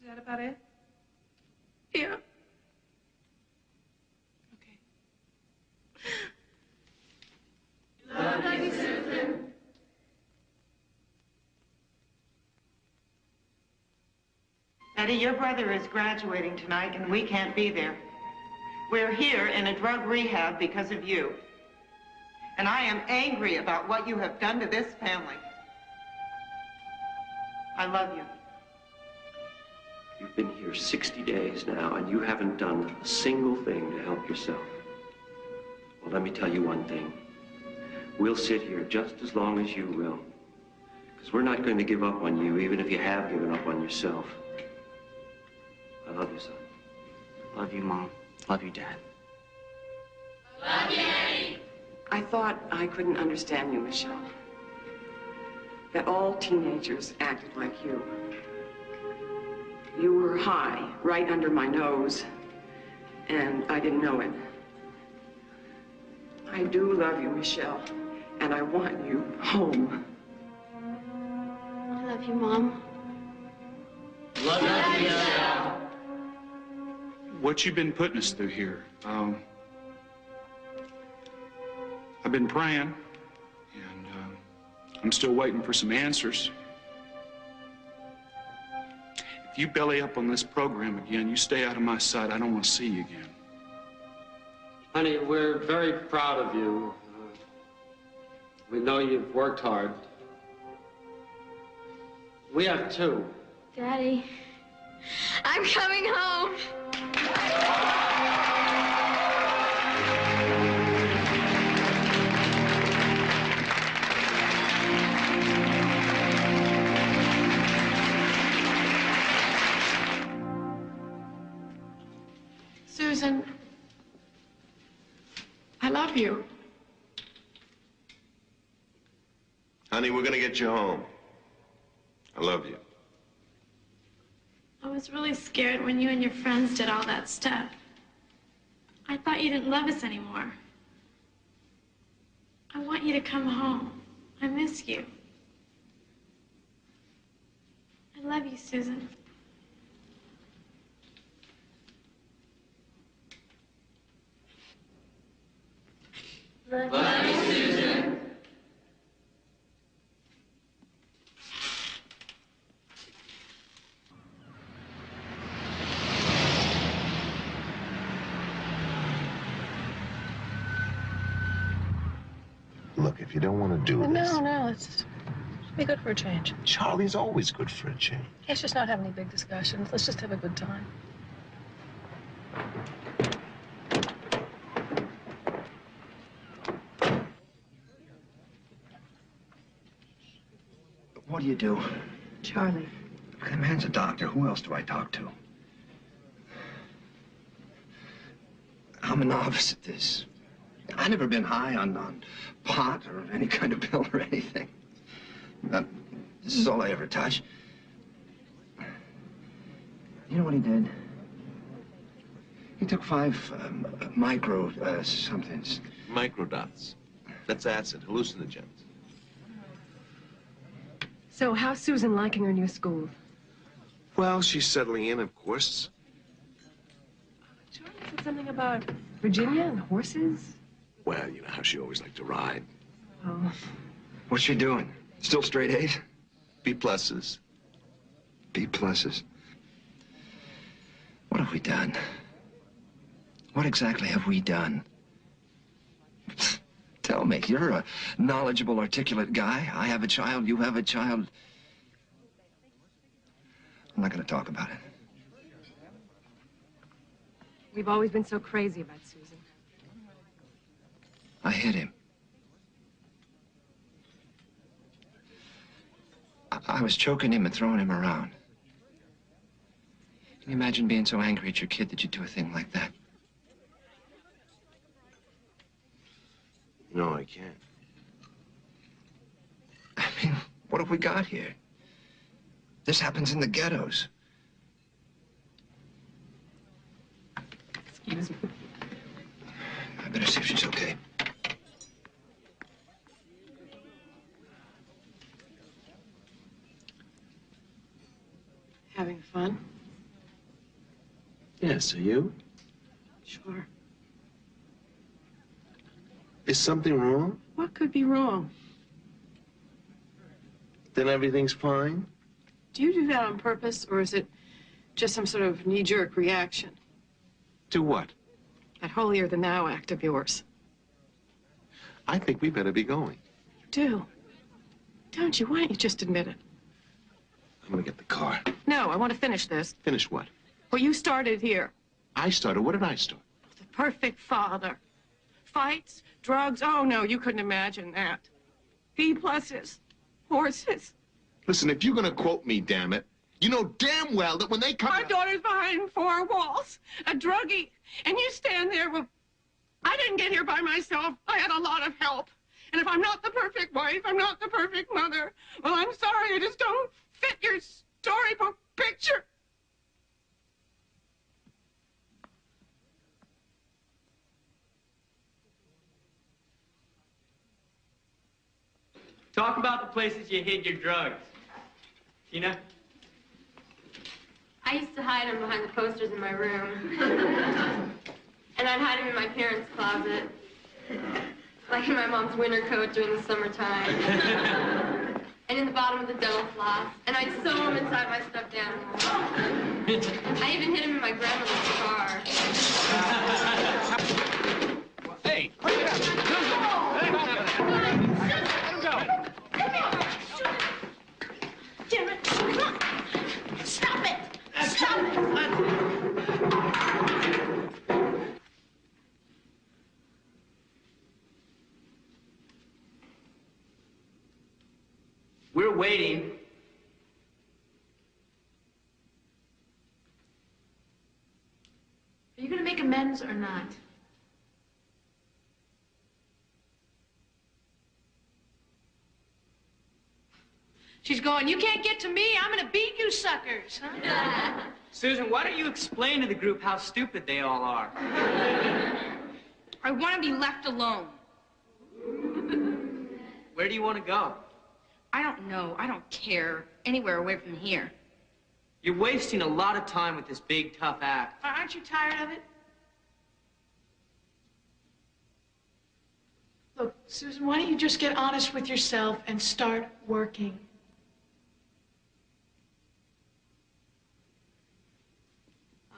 Is that about it? Yeah. Okay. Love you, Susan. Eddie, your brother is graduating tonight, and we can't be there. We're here in a drug rehab because of you. And I am angry about what you have done to this family. I love you. You've been here 60 days now, and you haven't done a single thing to help yourself. Well, let me tell you one thing. We'll sit here just as long as you will. Because we're not going to give up on you, even if you have given up on yourself. I love you, son. Love you, Mom. Love you, Dad. Love you, Eddie. I thought I couldn't understand you, Michelle. That all teenagers acted like you. You were high, right under my nose, and I didn't know it. I do love you, Michelle, and I want you home. I love you, Mom. Love you, Michelle. What you've been putting us through here. I've been praying, and I'm still waiting for some answers. If you belly up on this program again, you stay out of my sight. I don't want to see you again. Honey, we're very proud of you. We know you've worked hard. We have too. Daddy, I'm coming home. Susan, I love you. Honey, we're gonna get you home. I love you. I was really scared when you and your friends did all that stuff. I thought you didn't love us anymore. I want you to come home. I miss you. I love you, Susan. Love you, Susan. Look, if you don't want to do this... No, it's be good for a change. Charlie's always good for a change. Let's just not have any big discussions. Let's just have a good time. What do you do? Charlie. The man's a doctor. Who else do I talk to? I'm a novice at this. I've never been high on pot or any kind of pill or anything. This is all I ever touch. You know what he did? He took 5 micro somethings. Microdots. That's acid, hallucinogens. So, how's Susan liking her new school? Well, she's settling in, of course. Charlie said something about Virginia and horses. Well, you know how she always liked to ride. Oh. What's she doing? Still straight A's? B pluses. B pluses. What have we done? What exactly have we done? Tell me, you're a knowledgeable, articulate guy. I have a child, you have a child. I'm not going to talk about it. We've always been so crazy about Susan. I hit him. I was choking him and throwing him around. Can you imagine being so angry at your kid that you do a thing like that? No, I can't. I mean, what have we got here? This happens in the ghettos. Excuse me. I better see if she's okay. Having fun? Yes, are you? Sure. Is something wrong? What could be wrong? Then everything's fine? Do you do that on purpose, or is it just some sort of knee-jerk reaction? To what? That holier-than-thou act of yours. I think we better be going. You do. Don't you? Why don't you just admit it? I'm gonna get the car. No, I want to finish this. Finish what? Well, you started here. I started. What did I start? The perfect father. Fights, drugs. Oh, no, you couldn't imagine that. B pluses, horses. Listen, if you're gonna quote me, damn it, you know damn well that when they come... Our daughter's behind 4 walls, a druggie, and you stand there with... I didn't get here by myself. I had a lot of help. And if I'm not the perfect wife, I'm not the perfect mother, well, I'm sorry, I just don't fit your storybook picture. Talk about the places you hid your drugs. Tina? I used to hide them behind the posters in my room. And I'd hide them in my parents' closet. Like in my mom's winter coat during the summertime. And in the bottom of the dental floss. And I'd sew them inside my stuffed animals. I even hid them in my grandmother's car. Hey, bring it up. Let him go. Damn it. Come on. Stop it. Stop it. We're waiting. Are you going to make amends or not? She's going, you can't get to me, I'm gonna beat you suckers, huh? Susan, why don't you explain to the group how stupid they all are? I want to be left alone. Where do you want to go? I don't know. I don't care. Anywhere away from here. You're wasting a lot of time with this big, tough act. Aren't you tired of it? Look, Susan, why don't you just get honest with yourself and start working?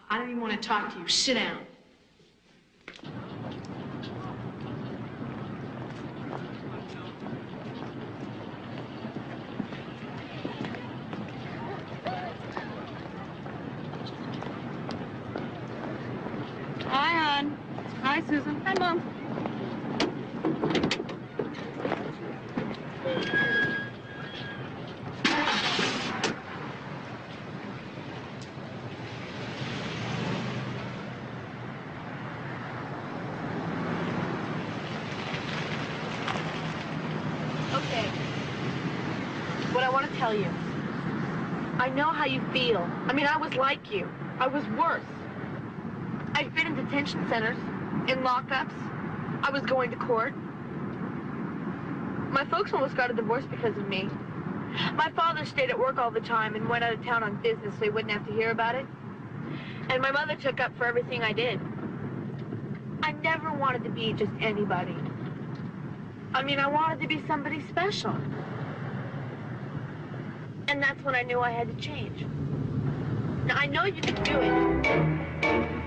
I don't even want to talk to you. Sit down. Hi, hon. Hi, Susan. Hi, Mom. Okay. What I want to tell you. I know how you feel. I mean, I was like you. I was worse. I've been in detention centers, in lockups. I was going to court. My folks almost got a divorce because of me. My father stayed at work all the time and went out of town on business so he wouldn't have to hear about it. And my mother took up for everything I did. I never wanted to be just anybody. I mean, I wanted to be somebody special. And that's when I knew I had to change. Now, I know you can do it.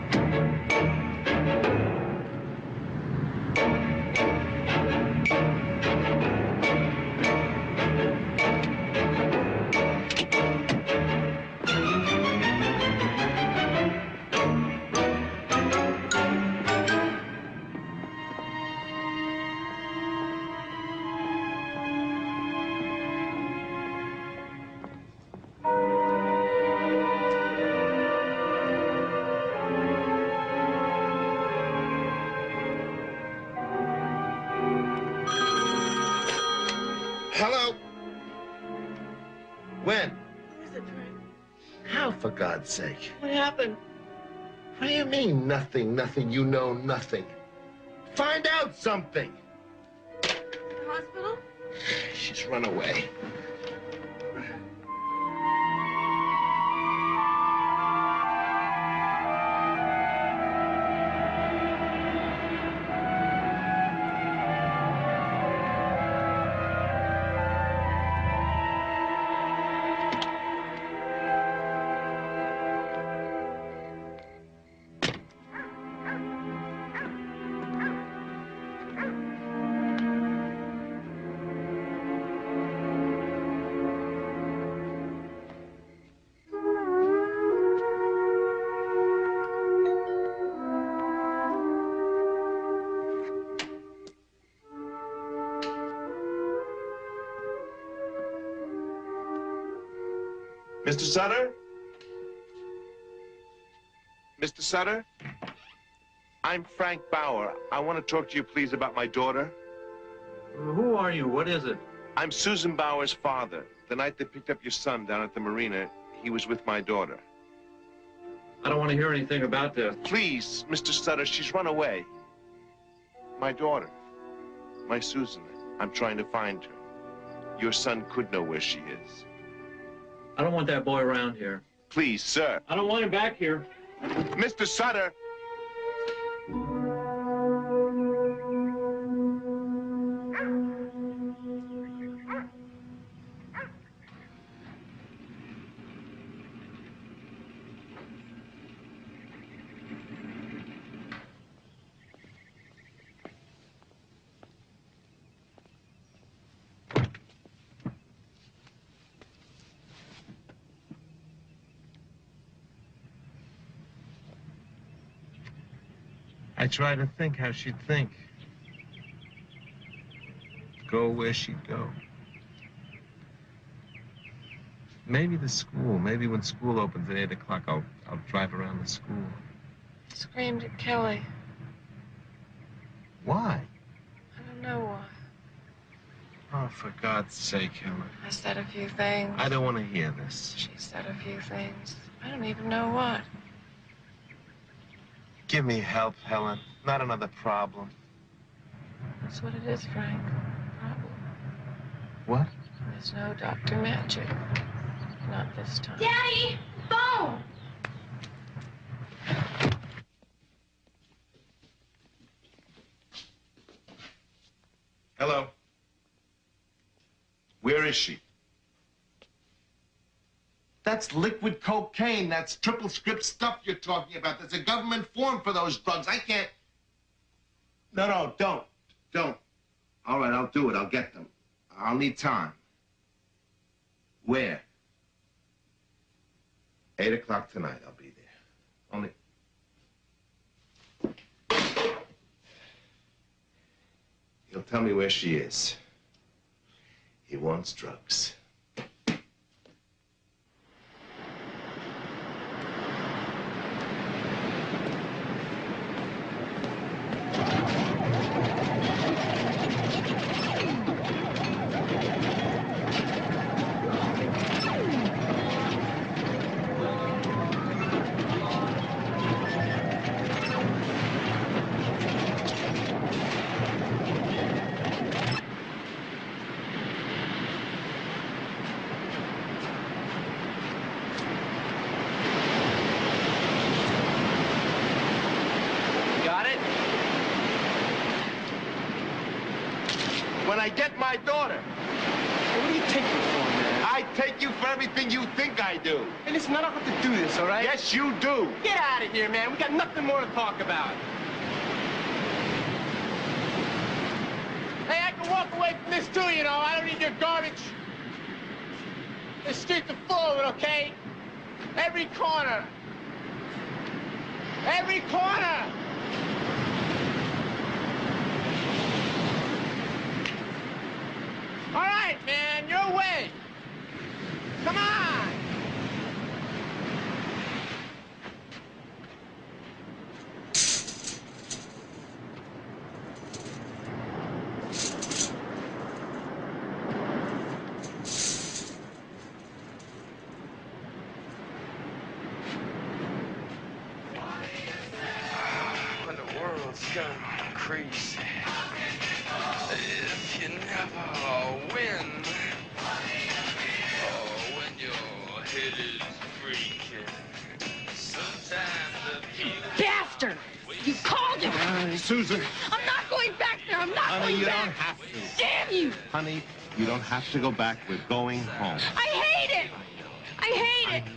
Hello? When? Who is it, Frank? How, for God's sake? What happened? What do you mean, nothing, nothing, you know nothing? Find out something! Hospital? She's run away. Mr. Sutter? Mr. Sutter? I'm Frank Bauer. I want to talk to you, please, about my daughter. Who are you? What is it? I'm Susan Bauer's father. The night they picked up your son down at the marina, he was with my daughter. I don't want to hear anything about this. Please, Mr. Sutter, she's run away. My daughter. My Susan. I'm trying to find her. Your son could know where she is. I don't want that boy around here. Please, sir. I don't want him back here. Mr. Sutter! I try to think how she'd think. Go where she'd go. Maybe the school. Maybe when school opens at 8 o'clock, I'll drive around the school. Screamed at Kelly. Why? I don't know why. Oh, for God's sake, Helen. I said a few things. I don't want to hear this. She said a few things. I don't even know what. Give me help, Helen. Not another problem. That's what it is, Frank. Problem. What? There's no Dr. Magic. Not this time. Daddy! Phone! Hello. Where is she? That's liquid cocaine. That's triple script stuff you're talking about. There's a government form for those drugs. I can't. No, don't. Don't. All right, I'll do it. I'll get them. I'll need time. Where? 8 o'clock tonight, I'll be there. Only... He'll tell me where she is. He wants drugs. When I get my daughter. Hey, what do you take me for, man? I take you for everything you think I do. Hey, listen, I don't have to do this, all right? Yes, you do. Get out of here, man. We got nothing more to talk about. Hey, I can walk away from this too, you know. I don't need your garbage. The streets are full of it, okay? Every corner. Every corner. All right, man, your way. Come on. When the world's gone crazy, if you never win, oh, when your head is breaking, sometimes the people... Bastard! You called him! Susan. I'm not going back there! I'm not Honey, going you back! don't have to. Damn you! Honey, you don't have to go back. We're going home. I hate it! I hate it!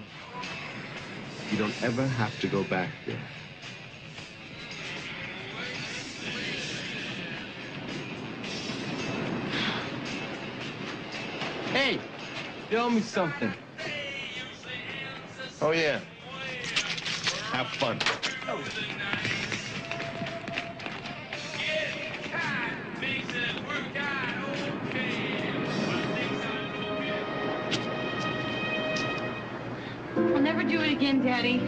You don't ever have to go back there. Hey, you owe me something. Oh, yeah. Have fun. I'll never do it again, Daddy.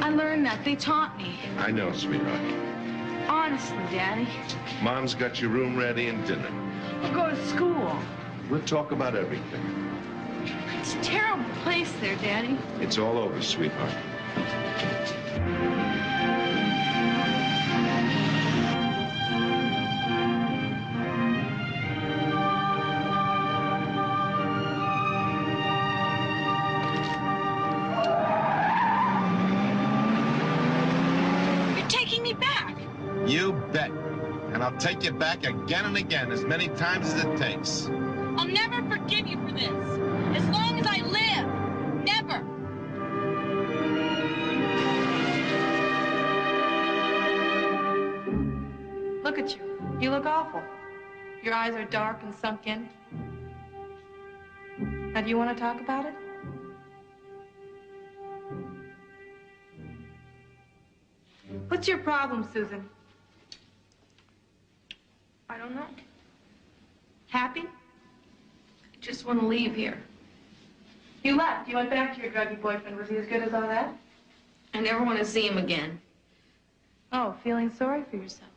I learned that. They taught me. I know, sweetheart. Honestly, Daddy. Mom's got your room ready and dinner. We'll go to school. We'll talk about everything. It's a terrible place there, Daddy. It's all over, sweetheart. You're taking me back! You bet. And I'll take you back again and again, as many times as it takes. I'll never forgive you for this. As long as I live. Never. Look at you. You look awful. Your eyes are dark and sunk in. Now, do you want to talk about it? What's your problem, Susan? I don't know. Happy? Just want to leave here. You left. You went back to your druggy boyfriend. Was he as good as all that? I never want to see him again. Oh, feeling sorry for yourself.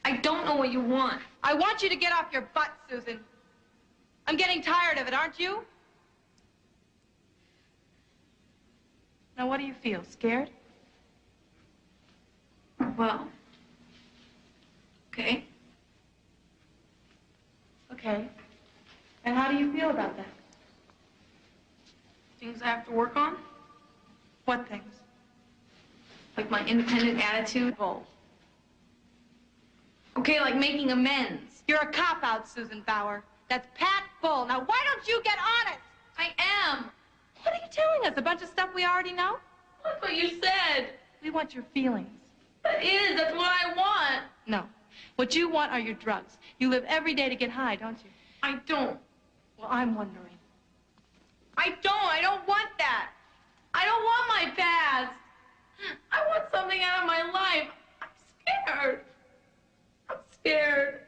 I don't know what you want. I want you to get off your butt, Susan. I'm getting tired of it, aren't you? Now, what do you feel? Scared? Well, okay. Okay. And how do you feel about that? Things I have to work on? What things? Like my independent attitude? Oh. Okay, like making amends. You're a cop-out, Susan Bauer. That's pat bull. Now, why don't you get honest? I am. What are you telling us? A bunch of stuff we already know? That's what you said. We want your feelings. That is. That's what I want. No. What you want are your drugs. You live every day to get high, don't you? I don't. Well, I'm wondering. I don't. I don't want that. I don't want my past. I want something out of my life. I'm scared. I'm scared.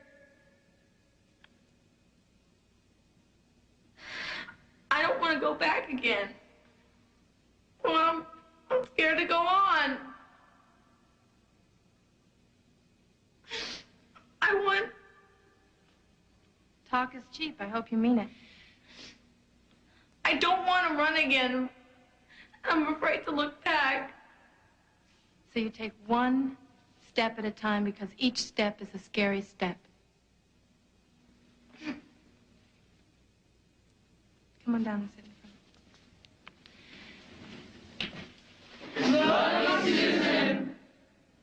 I don't want to go back again. Well, I'm scared to go on. I want... Talk is cheap. I hope you mean it. I don't want to run again. I'm afraid to look back. So you take one step at a time because each step is a scary step. Come on down and sit in front. Love you, Susan.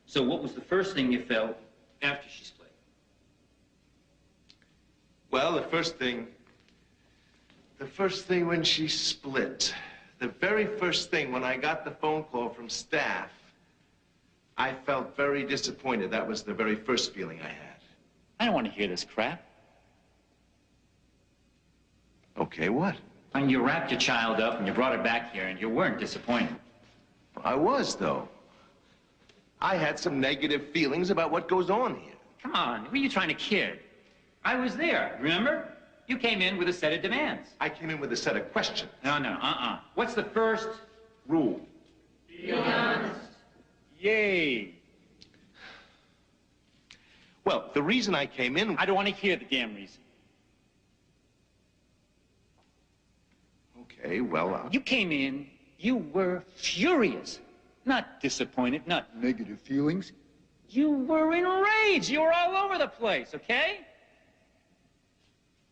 So what was the first thing you felt after she split? Well, the first thing when she split, the very first thing when I got the phone call from staff, I felt very disappointed. That was the very first feeling I had. I don't want to hear this crap. Okay, what? And you wrapped your child up and you brought her back here and you weren't disappointed. I was, though. I had some negative feelings about what goes on here. Come on, were you trying to kid? I was there, remember? You came in with a set of demands. I came in with a set of questions. No, What's the first rule? Be honest. Yay. Well, the reason I came in... I don't want to hear the damn reason. Okay, well... You came in, you were furious. Not disappointed, not negative feelings. You were enraged. You were all over the place, okay?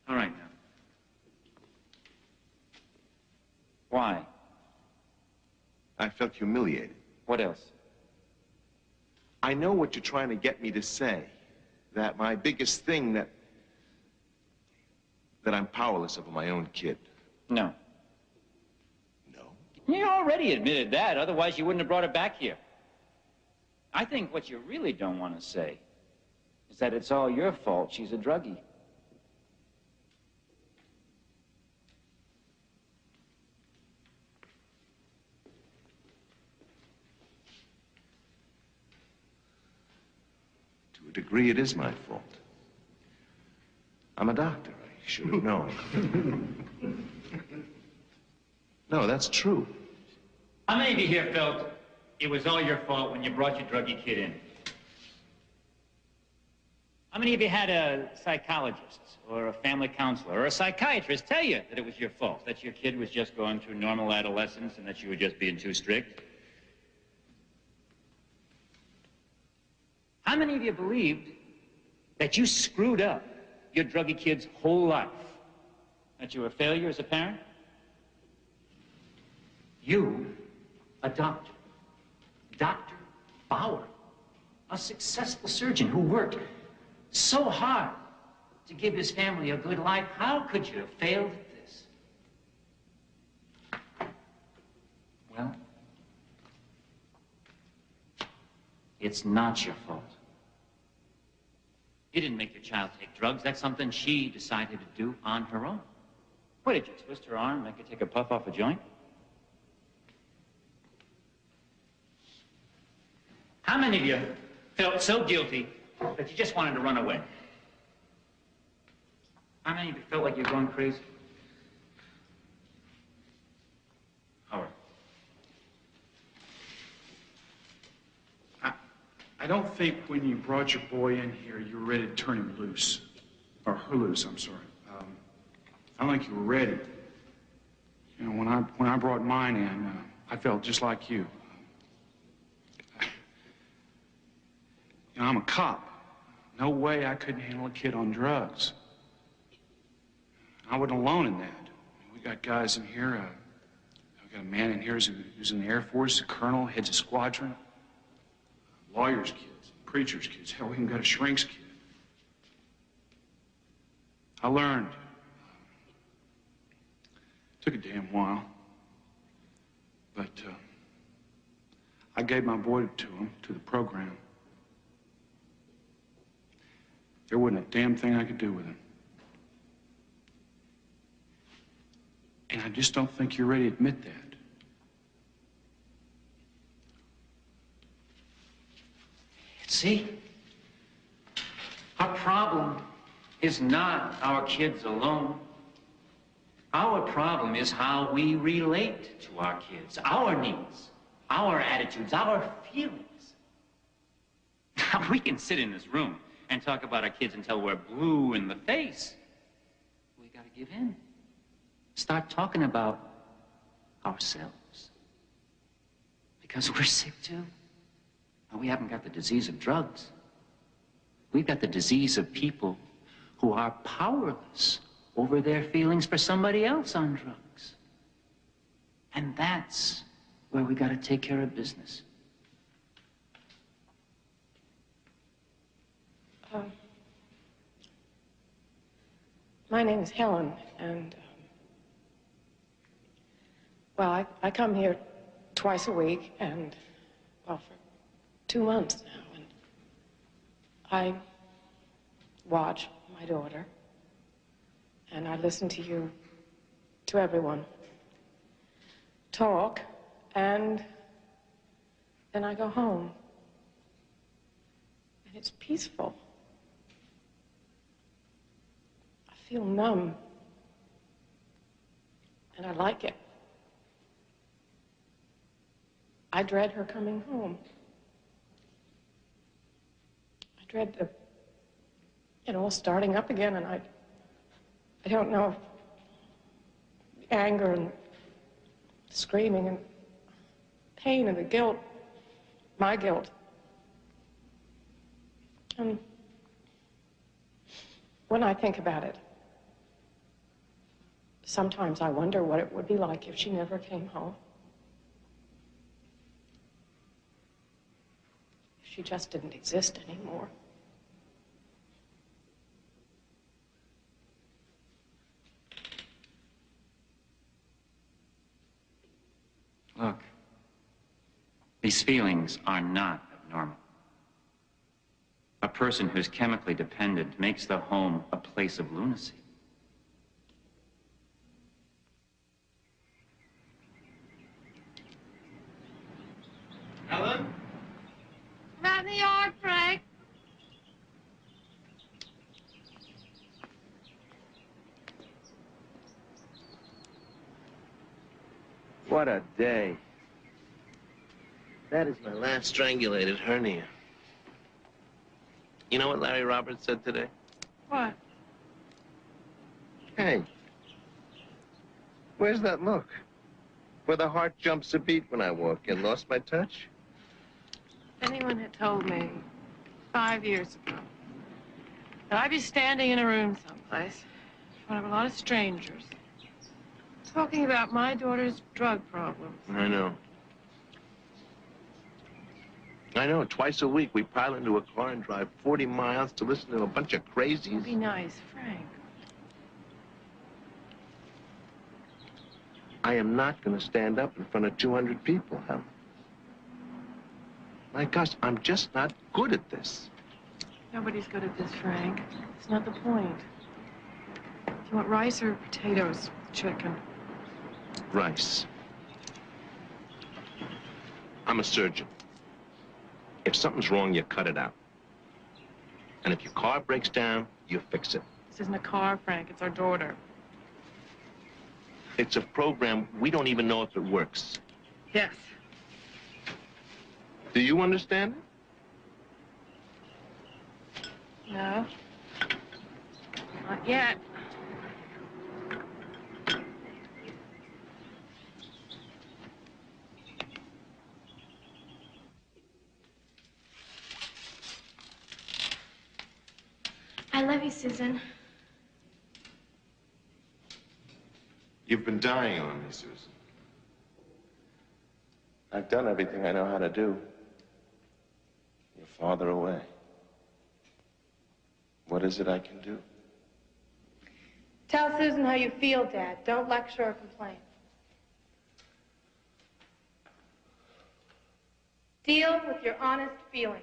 All right, now. Why? I felt humiliated. What else? I know what you're trying to get me to say. That my biggest thing that I'm powerless over my own kid. No. No? You already admitted that. Otherwise, you wouldn't have brought her back here. I think what you really don't want to say is that it's all your fault she's a druggie. To a degree, it is my fault. I'm a doctor. I should have known. No, that's true. How many of you here felt it was all your fault when you brought your druggie kid in? How many of you had a psychologist or a family counselor or a psychiatrist tell you that it was your fault, that your kid was just going through normal adolescence and that you were just being too strict? How many of you believed that you screwed up your druggie kid's whole life? That you were a failure as a parent? You, a doctor, Dr. Bauer, a successful surgeon who worked so hard to give his family a good life, how could you have failed at this? Well, it's not your fault. You didn't make your child take drugs. That's something she decided to do on her own. What, did you twist her arm, make her take a puff off a joint? How many of you felt so guilty that you just wanted to run away? How many of you felt like you're going crazy? Howard. I don't think when you brought your boy in here, you were ready to turn him loose. Or her loose, I'm sorry. I think you were ready. You know, when I brought mine in, I felt just like you. You know, I'm a cop. No way I couldn't handle a kid on drugs. I wasn't alone in that. We got guys in here. We got a man in here who's in the Air Force, a colonel, heads a squadron. Lawyers' kids, preachers' kids. Hell, we even got a shrink's kid. I learned. Took a damn while. But I gave my boy to him, to the program. There wasn't a damn thing I could do with him. And I just don't think you're ready to admit that. See? Our problem is not our kids alone. Our problem is how we relate to our kids, our needs, our attitudes, our feelings. Now, we can sit in this room and talk about our kids until we're blue in the face. We gotta give in. Start talking about ourselves. Because we're sick too. And we haven't got the disease of drugs. We've got the disease of people who are powerless over their feelings for somebody else on drugs. And that's where we gotta take care of business. My name is Helen, and, well, I come here twice a week, and, well, for 2 months now, and I watch my daughter, and I listen to you, to everyone, talk, and then I go home, and it's peaceful. I feel numb, and I like it. I dread her coming home. I dread the, starting up again, and I don't know, the anger and the screaming and pain and the guilt, my guilt. And when I think about it, sometimes I wonder what it would be like if she never came home. If she just didn't exist anymore. Look, these feelings are not abnormal. A person who's chemically dependent makes the home a place of lunacy. Helen? I'm out in the yard, Frank. What a day. That is my last strangulated hernia. You know what Larry Roberts said today? What? Hey, where's that look? Where the heart jumps a beat when I walk in. Lost my touch? If anyone had told me 5 years ago that I'd be standing in a room someplace in front of a lot of strangers talking about my daughter's drug problem. I know. I know. Twice a week, we pile into a car and drive 40 miles to listen to a bunch of crazies. Be nice, Frank. I am not going to stand up in front of 200 people, Helen. My gosh, I'm just not good at this. Nobody's good at this, Frank. It's not the point. Do you want rice or potatoes with chicken? Rice. I'm a surgeon. If something's wrong, you cut it out. And if your car breaks down, you fix it. This isn't a car, Frank. It's our daughter. It's a program we don't even know if it works. Yes. Do you understand it? No. Not yet. I love you, Susan. You've been dying on me, Susan. I've done everything I know how to do. You're farther away. What is it I can do? Tell Susan how you feel, Dad. Don't lecture or complain. Deal with your honest feelings.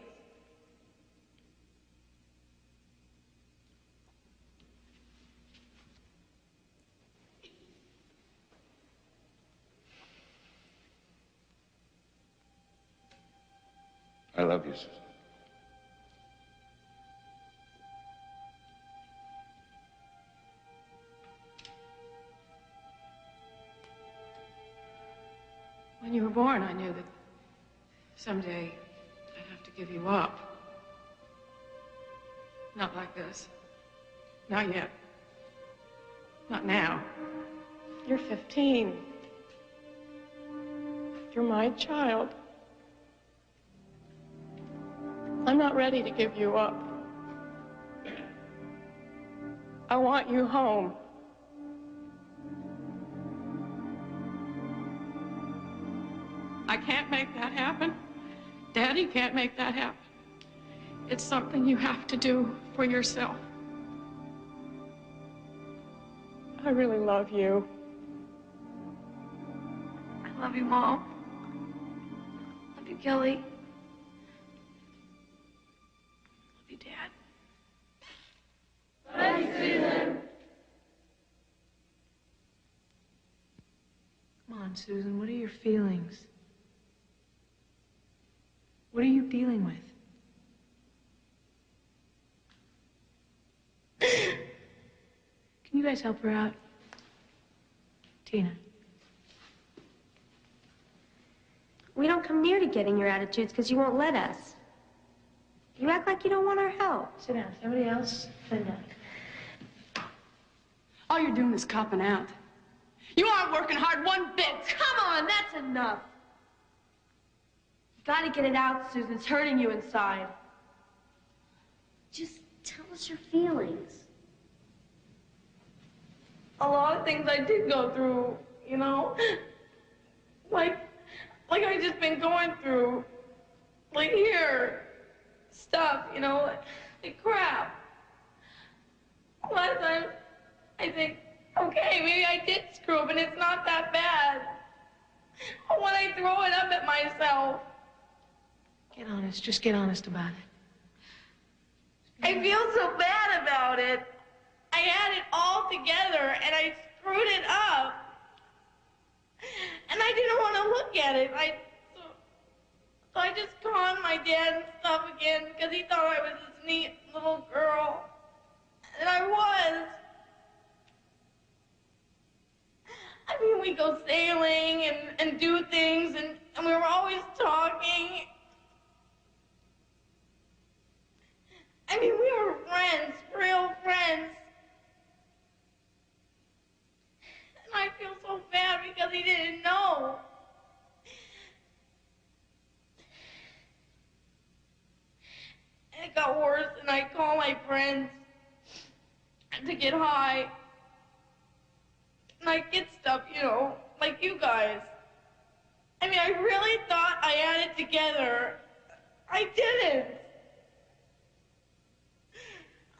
I love you, Susan. When you were born, I knew that someday I'd have to give you up. Not like this. Not yet. Not now. You're 15. You're my child. I'm not ready to give you up. I want you home. I can't make that happen. Daddy can't make that happen. It's something you have to do for yourself. I really love you. I love you, Mom. Love you, Kelly. Love you, Dad. Love you, Susan. Come on, Susan, what are your feelings? What are you dealing with? Can you guys help her out? Tina. We don't come near to getting your attitudes because you won't let us. You act like you don't want our help. Sit down. Somebody else? Linda. All you're doing is copping out. You aren't working hard one bit. Come on, that's enough. You gotta get it out, Susan. It's hurting you inside. Just tell us your feelings. A lot of things I did go through, you know? Like I've just been going through. Like here. Stuff, you know? Like crap. A lot of times I think, okay, maybe I did screw up and it's not that bad. But when I throw it up at myself, Get honest. Just get honest about it. I feel so bad about it. I had it all together and I screwed it up. And I didn't want to look at it. So I just conned my dad and stuff again because he thought I was this neat little girl. And I was. I mean, we go sailing and do things and we were always talking. I mean, we were friends, real friends. And I feel so bad because he didn't know. And it got worse, and I call my friends to get high. And I get stuff, you know, like you guys. I mean, I really thought I had it together. I didn't.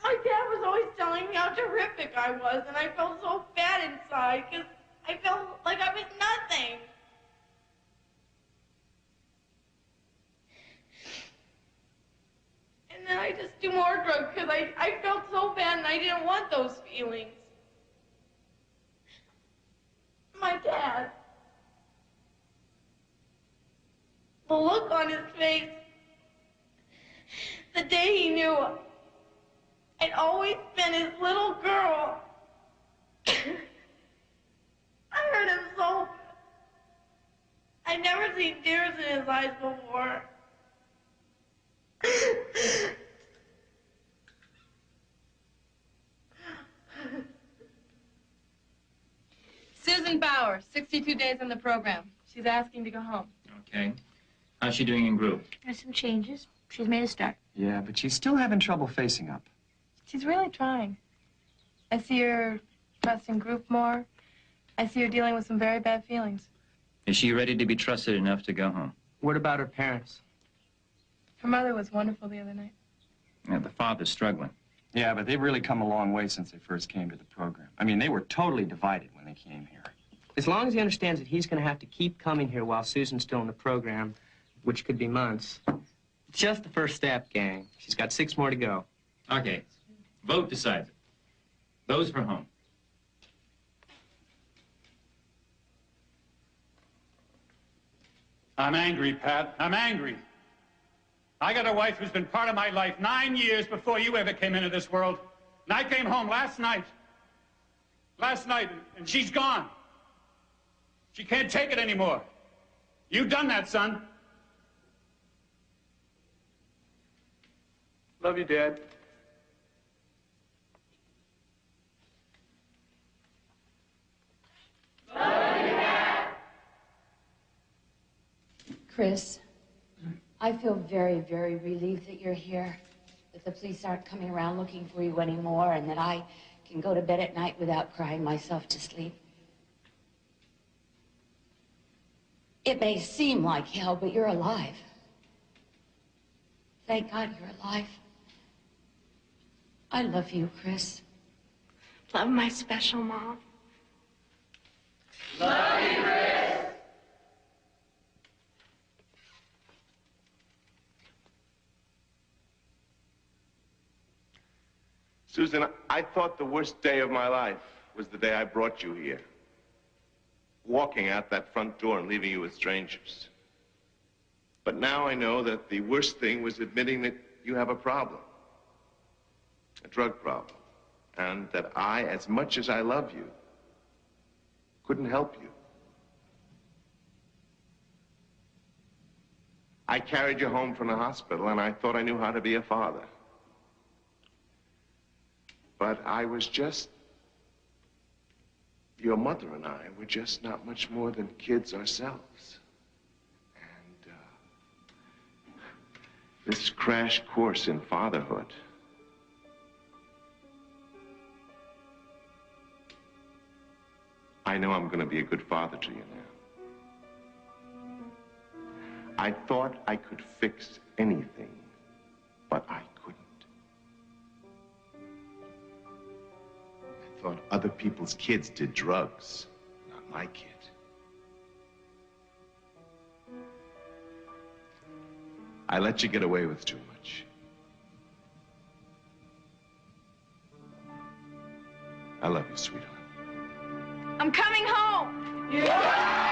My dad was always telling me how terrific I was, and I felt so bad inside because I felt like I was nothing. And then I just do more drugs because I felt so bad and I didn't want those feelings. My dad, the look on his face, the day he knew I'd always been his little girl. I hurt him so. I'd never seen tears in his eyes before. Susan Bauer, 62 days in the program. She's asking to go home. Okay. How's she doing in group? There's some changes. She's made a start. Yeah, but she's still having trouble facing up. She's really trying. I see her trusting Group more. I see her dealing with some very bad feelings. Is she ready to be trusted enough to go home? What about her parents? Her mother was wonderful the other night. Yeah, the father's struggling. Yeah, but they've really come a long way since they first came to the program. I mean, they were totally divided when they came here. As long as he understands that he's going to have to keep coming here while Susan's still in the program, which could be months. It's just the first step, gang. She's got 6 more to go. Okay. Vote decides it. Those for home. I'm angry, Pat. I'm angry. I got a wife who's been part of my life 9 years before you ever came into this world. And I came home last night, and she's gone. She can't take it anymore. You done that, son. Love you, Dad. Chris, I feel very, very relieved that you're here, that the police aren't coming around looking for you anymore, and that I can go to bed at night without crying myself to sleep. It may seem like hell, but you're alive. Thank God you're alive. I love you, Chris. Love my special mom. Love you, Chris. Susan, I thought the worst day of my life was the day I brought you here. Walking out that front door and leaving you with strangers. But now I know that the worst thing was admitting that you have a problem. A drug problem. And that I, as much as I love you, couldn't help you. I carried you home from the hospital and I thought I knew how to be a father. But I was just... Your mother and I were just not much more than kids ourselves. And this crash course in fatherhood. I know I'm going to be a good father to you now. I thought I could fix anything, but I couldn't. I thought other people's kids did drugs, not my kid. I let you get away with too much. I love you, sweetheart. I'm coming home. Yeah.